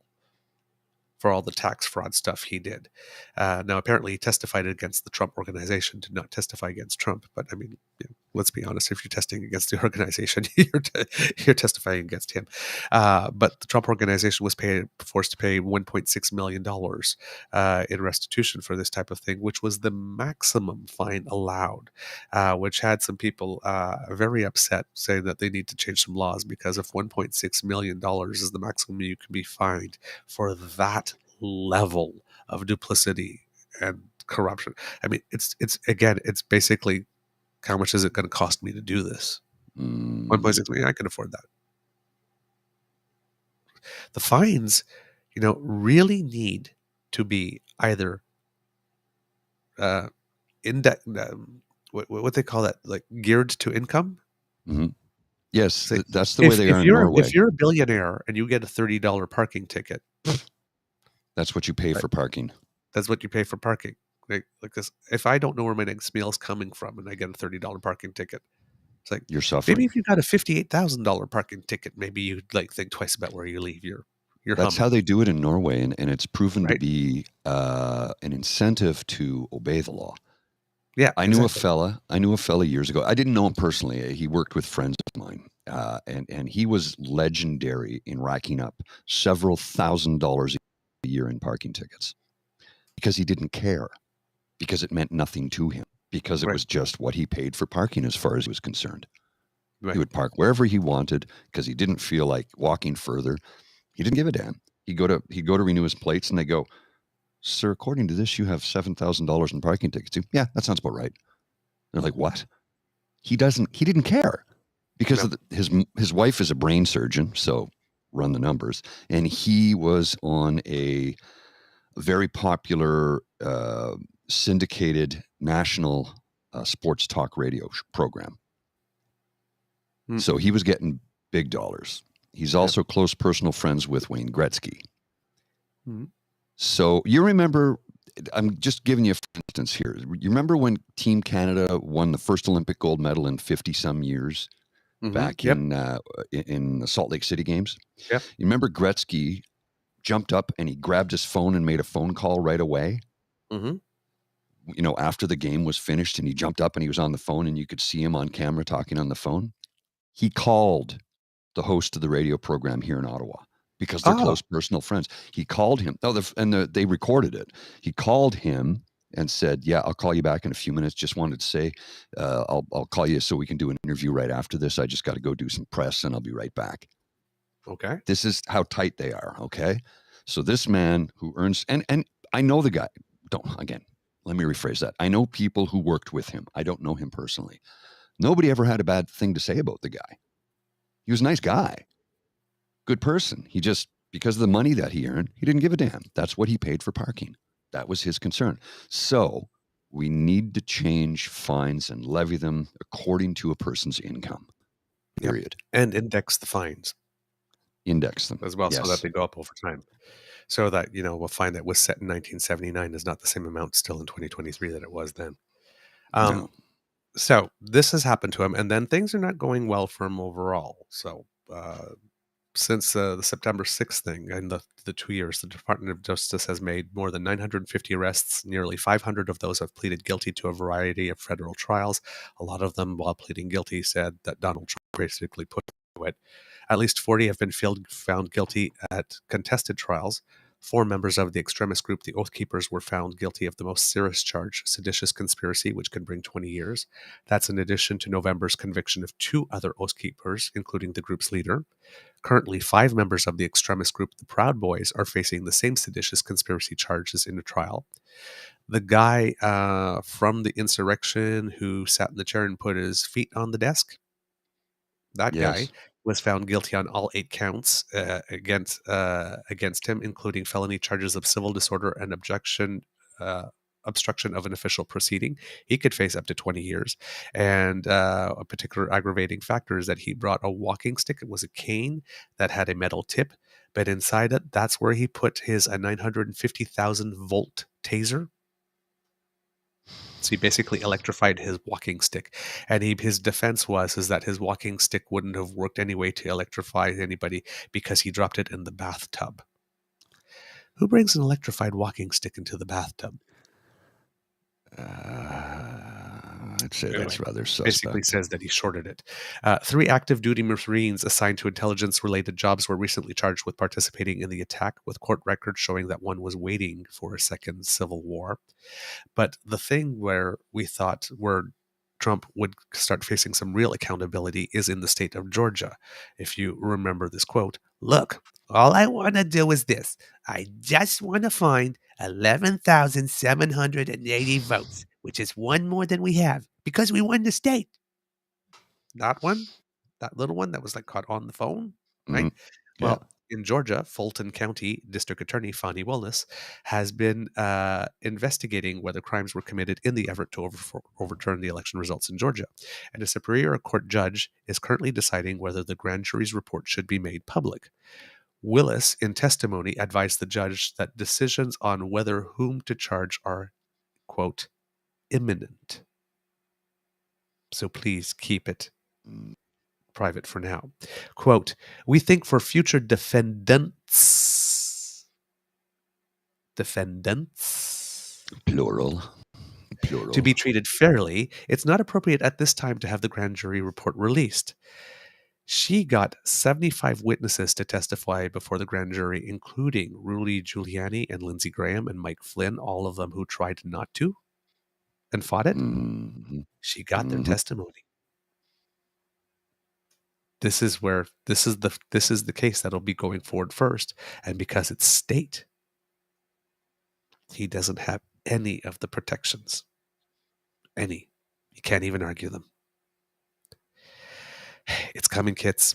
for all the tax fraud stuff he did. Now, apparently he testified against the Trump organization, did not testify against Trump. But I mean, let's be honest, if you're testing against the organization, you're testifying against him. But the Trump organization was forced to pay $1.6 million in restitution for this type of thing, which was the maximum fine allowed, which had some people very upset, saying that they need to change some laws, because if $1.6 million is the maximum you can be fined for that level of duplicity and corruption. I mean, it's basically, how much is it going to cost me to do this? 1.6 million, I can afford that. The fines, really need to be either what they call that, like geared to income. Mm-hmm. Yes, that's the way they are in Norway. If you're a billionaire and you get a $30 parking ticket, that's what you pay for parking. That's what you pay for parking. Like this. If I don't know where my next meal is coming from and I get a $30 parking ticket, it's like, you're suffering. Maybe if you got a $58,000 parking ticket, maybe you'd think twice about where you leave your That's how they do it in Norway, and it's proven to be an incentive to obey the law. Yeah, I knew a fella years ago. I didn't know him personally. He worked with friends of mine, And he was legendary in racking up several $1,000s a year in parking tickets because he didn't care, because it meant nothing to him, because it was just what he paid for parking as far as he was concerned. Right. He would park wherever he wanted because he didn't feel like walking further. He didn't give a damn. He'd go to renew his plates, and they go, "Sir, according to this, you have $7,000 in parking tickets." Yeah, that sounds about right. They're like, "What?" He didn't care because of his wife is a brain surgeon, so run the numbers, and he was on a very popular syndicated national sports talk radio program. So he was getting big dollars. He's also close personal friends with Wayne Gretzky. So you remember, I'm just giving you for instance here. You remember when Team Canada won the first Olympic gold medal in 50 some years back in the Salt Lake City games? Yep. You remember Gretzky jumped up and he grabbed his phone and made a phone call right away? You know, after the game was finished, and he jumped up and he was on the phone, and you could see him on camera talking on the phone. He called the host of the radio program here in Ottawa because they're close personal friends. He called him. They recorded it. He called him and said, "Yeah, I'll call you back in a few minutes. Just wanted to say, I'll call you so we can do an interview right after this. I just got to go do some press, and I'll be right back." Okay. This is how tight they are. Okay. So this man who earns, and I know the guy. Let me rephrase that. I know people who worked with him. I don't know him personally. Nobody ever had a bad thing to say about the guy. He was a nice guy, good person. He just, because of the money that he earned, he didn't give a damn. That's what he paid for parking. That was his concern. So we need to change fines and levy them according to a person's income, period. And index the fines. Index them. As well, so that they go up over time. So that, you know, we'll find that was set in 1979 is not the same amount still in 2023 that it was then. No. So this has happened to him, and then things are not going well for him overall. So since the September 6th thing and the 2 years, the Department of Justice has made more than 950 arrests. Nearly 500 of those have pleaded guilty to a variety of federal trials. A lot of them, while pleading guilty, said that Donald Trump basically put to it. At least 40 have been found guilty at contested trials. 4 members of the extremist group, the Oath Keepers, were found guilty of the most serious charge, seditious conspiracy, which can bring 20 years. That's in addition to November's conviction of 2 other Oath Keepers, including the group's leader. Currently, 5 members of the extremist group, the Proud Boys, are facing the same seditious conspiracy charges in a trial. The guy from the insurrection who sat in the chair and put his feet on the desk, that guy was found guilty on all 8 counts against him, including felony charges of civil disorder and obstruction of an official proceeding. He could face up to 20 years. And a particular aggravating factor is that he brought a walking stick. It was a cane that had a metal tip, but inside it, that's where he put his 950,000 volt taser. So he basically electrified his walking stick, and his defense is that his walking stick wouldn't have worked anyway to electrify anybody because he dropped it in the bathtub. Who brings an electrified walking stick into the bathtub? I'd say that's rather suspect. Basically says that he shorted it. 3 active duty Marines assigned to intelligence-related jobs were recently charged with participating in the attack, with court records showing that one was waiting for a second civil war. But the thing where we thought Trump would start facing some real accountability is in the state of Georgia. If you remember this quote, "Look, all I want to do is this. I just want to find 11,780 votes, which is one more than we have, because we won the state." That one, that little one that was like caught on the phone, right? Mm-hmm. Well, in Georgia, Fulton County District Attorney Fani Willis has been investigating whether crimes were committed in the effort to overturn the election results in Georgia. And a Superior Court judge is currently deciding whether the grand jury's report should be made public. Willis, in testimony, advised the judge that decisions on whether whom to charge are, quote, imminent. So please keep it private for now. Quote, "We think for future defendants, plural, to be treated fairly, it's not appropriate at this time to have the grand jury report released." She got 75 witnesses to testify before the grand jury, including Rudy Giuliani and Lindsey Graham and Mike Flynn, all of them who tried not to and fought it. Mhm. She got their Mhm. testimony. This is the case that'll be going forward first, and because it's state, he doesn't have any of the protections. Any. You can't even argue them. It's coming, kids.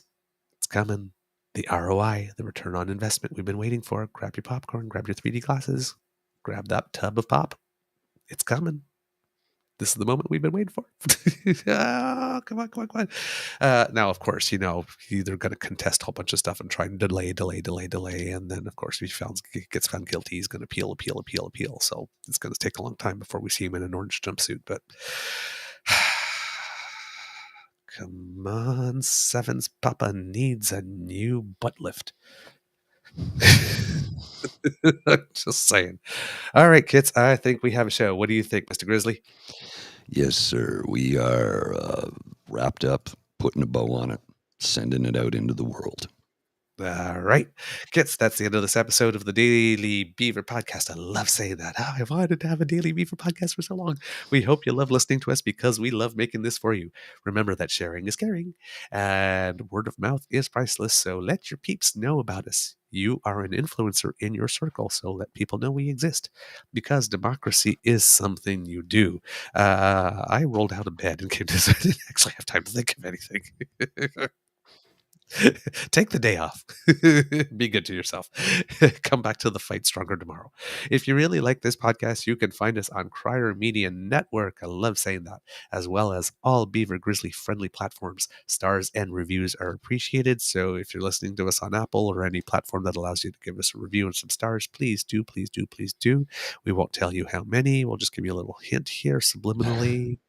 It's coming. The ROI, the return on investment we've been waiting for. Grab your popcorn, grab your 3D glasses, grab that tub of pop. It's coming. This is the moment we've been waiting for. Come on. Now, of course, they're going to contest a whole bunch of stuff and try and delay. And then, of course, if he gets found guilty, he's going to appeal. So it's going to take a long time before we see him in an orange jumpsuit. But come on, Sevens Papa needs a new butt lift. Just saying. All right, kids, I think we have a show. What do you think, Mr. Grizzly? Yes, sir. We are wrapped up, putting a bow on it, sending it out into the world. All right, kids, that's the end of this episode of the Daily Beaver Podcast. I love saying that. I wanted to have a Daily Beaver Podcast for so long. We hope you love listening to us because we love making this for you. Remember that sharing is caring and word of mouth is priceless. So let your peeps know about us. You are an influencer in your circle, so let people know we exist because democracy is something you do. I rolled out of bed and came to. I didn't actually have time to think of anything. Take the day off. Be good to yourself. Come back to the fight stronger tomorrow. If you really like this podcast, you can find us on Crier Media Network. I love saying that, as well as all Beaver Grizzly friendly platforms. Stars and reviews are appreciated. So if you're listening to us on Apple or any platform that allows you to give us a review and some stars, please do. We won't tell you how many. We'll just give you a little hint here subliminally.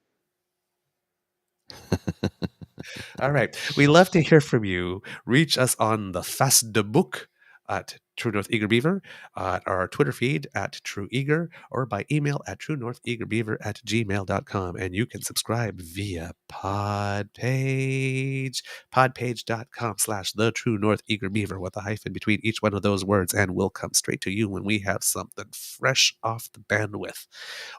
All right. We love to hear from you. Reach us on the Facebook at True North Eager Beaver, at our Twitter feed at True Eager, or by email at truenortheagerbeaver@gmail.com. And you can subscribe via Podpage, podpage.com/the True North Eager Beaver with a hyphen between each one of those words, and we'll come straight to you when we have something fresh off the bandwidth.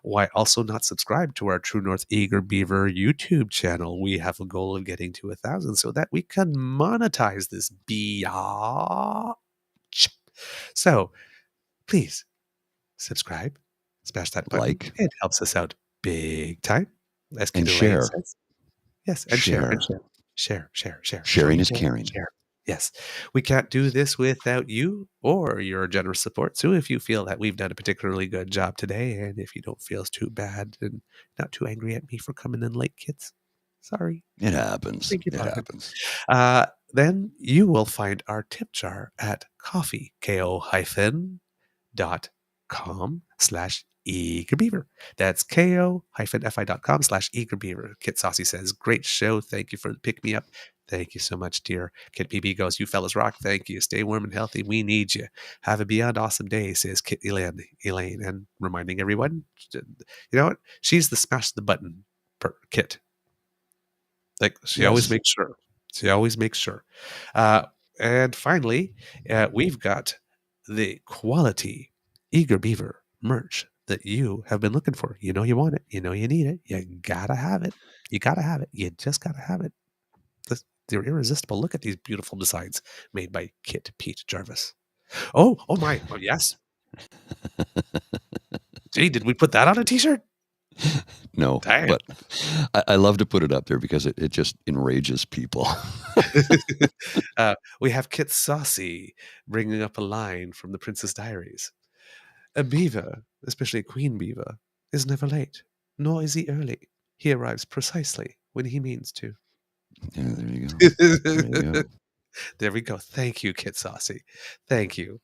Why also not subscribe to our True North Eager Beaver YouTube channel? We have a goal of getting to 1,000 so that we can monetize this biatch. So please subscribe, smash that button. Like. It helps us out big time. As And Kid share. Elaine says. Yes, and share. Share. Sharing is caring. Share. Yes. We can't do this without you or your generous support. So if you feel that we've done a particularly good job today, and if you don't feel too bad and not too angry at me for coming in late, kids, sorry. It happens. Thank you, It Papa. happens. Then you will find our tip jar at coffee, ko-fi.com/eagerbeaver. That's ko-fi.com/eagerbeaver. Kit Saucy says, great show. Thank you for the pick me up. Thank you so much, dear. Kit PB goes, you fellas rock. Thank you. Stay warm and healthy. We need you. Have a beyond awesome day, says Kit Elaine. And reminding everyone, you know what? She's the smash the button Kit. Like she always makes sure. And finally, we've got the quality Eager Beaver merch that you have been looking for. You know you want it. You know you need it. You gotta have it. You just gotta have it. They're irresistible. Look at these beautiful designs made by Kit Pete Jarvis. Oh my. Oh, yes. Gee, did we put that on a t-shirt? No, Dang. but I love to put it up there because it just enrages people. We have Kit Saucy bringing up a line from The Princess Diaries. A beaver, especially a queen beaver, is never late, nor is he early. He arrives precisely when he means to. Yeah, there you go. There we go. Thank you, Kit Saucy. Thank you.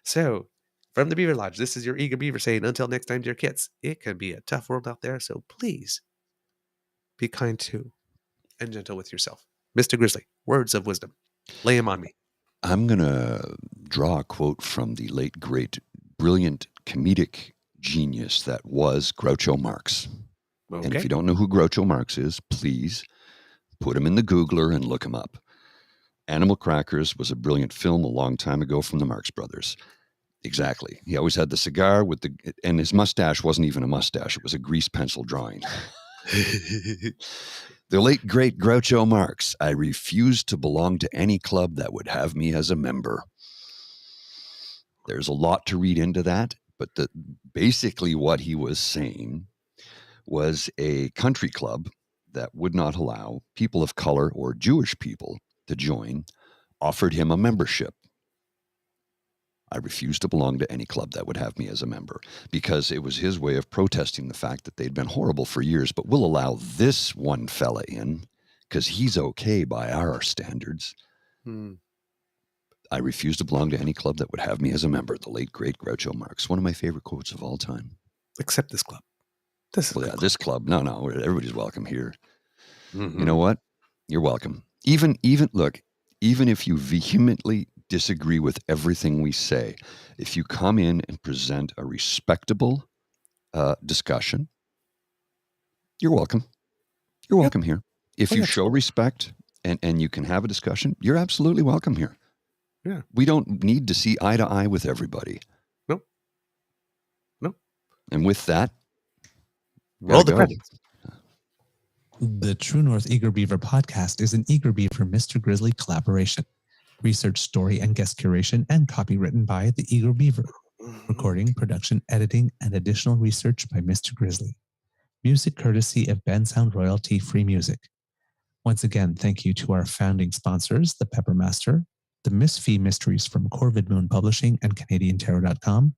So, from the Beaver Lodge, this is your Eager Beaver saying, until next time, dear kits, it can be a tough world out there, so please be kind to and gentle with yourself. Mr. Grizzly, words of wisdom. Lay them on me. I'm going to draw a quote from the late, great, brilliant comedic genius that was Groucho Marx. Okay. And if you don't know who Groucho Marx is, please Put them in the Googler and look them up. Animal Crackers was a brilliant film a long time ago from the Marx Brothers. Exactly. He always had the cigar and his mustache wasn't even a mustache. It was a grease pencil drawing. The late, great Groucho Marx. I refuse to belong to any club that would have me as a member. There's a lot to read into that, but basically what he was saying was a country club that would not allow people of color or Jewish people to join offered him a membership. I refuse to belong to any club that would have me as a member, because it was his way of protesting the fact that they'd been horrible for years, but we'll allow this one fella in because he's okay by our standards. I refuse to belong to any club that would have me as a member. The late, great Groucho Marx. One of my favorite quotes of all time. Except this club. This club. No, everybody's welcome here. Mm-hmm. You know what? You're welcome. Even if you vehemently disagree with everything we say, if you come in and present a respectable discussion, you're welcome. You're welcome here. If you show respect and you can have a discussion, you're absolutely welcome here. Yeah. We don't need to see eye to eye with everybody. Nope. And with that, roll the credits. The True North Eager Beaver podcast is an Eager Beaver Mr. Grizzly collaboration. Research, story, and guest curation and copy written by the Eager Beaver. Recording, production, editing, and additional research by Mr. Grizzly. Music courtesy of Ben Sound Royalty Free Music. Once again, thank you to our founding sponsors, the Peppermaster, the Miss Fee Mysteries from Corvid Moon Publishing and CanadianTarot.com.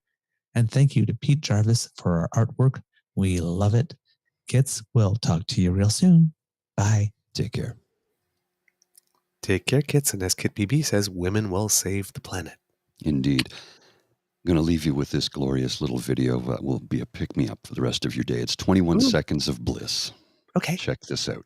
And thank you to Pete Jarvis for our artwork. We love it. Kits, we'll talk to you real soon. Bye. Take care. Take care, kits. And as Kit BB says, women will save the planet. Indeed. I'm going to leave you with this glorious little video that will be a pick-me-up for the rest of your day. It's 21 seconds of bliss. Okay. Check this out.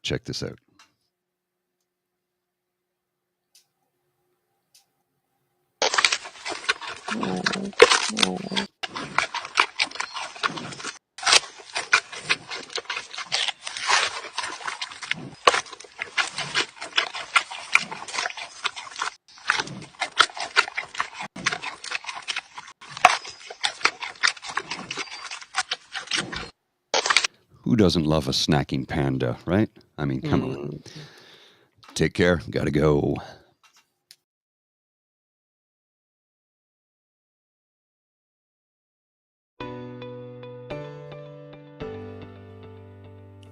Who doesn't love a snacking panda, right? I mean, come on. Take care. Gotta go.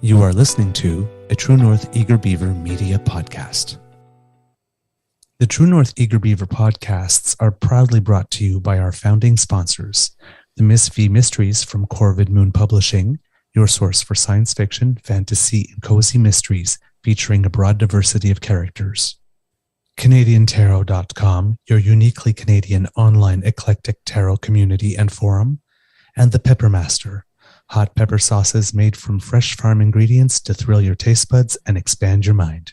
You are listening to a True North Eager Beaver media podcast. The True North Eager Beaver podcasts are proudly brought to you by our founding sponsors, the Miss Fee Mysteries from Corvid Moon Publishing, your source for science fiction, fantasy, and cozy mysteries featuring a broad diversity of characters. CanadianTarot.com, your uniquely Canadian online eclectic tarot community and forum. And the Peppermaster, hot pepper sauces made from fresh farm ingredients to thrill your taste buds and expand your mind.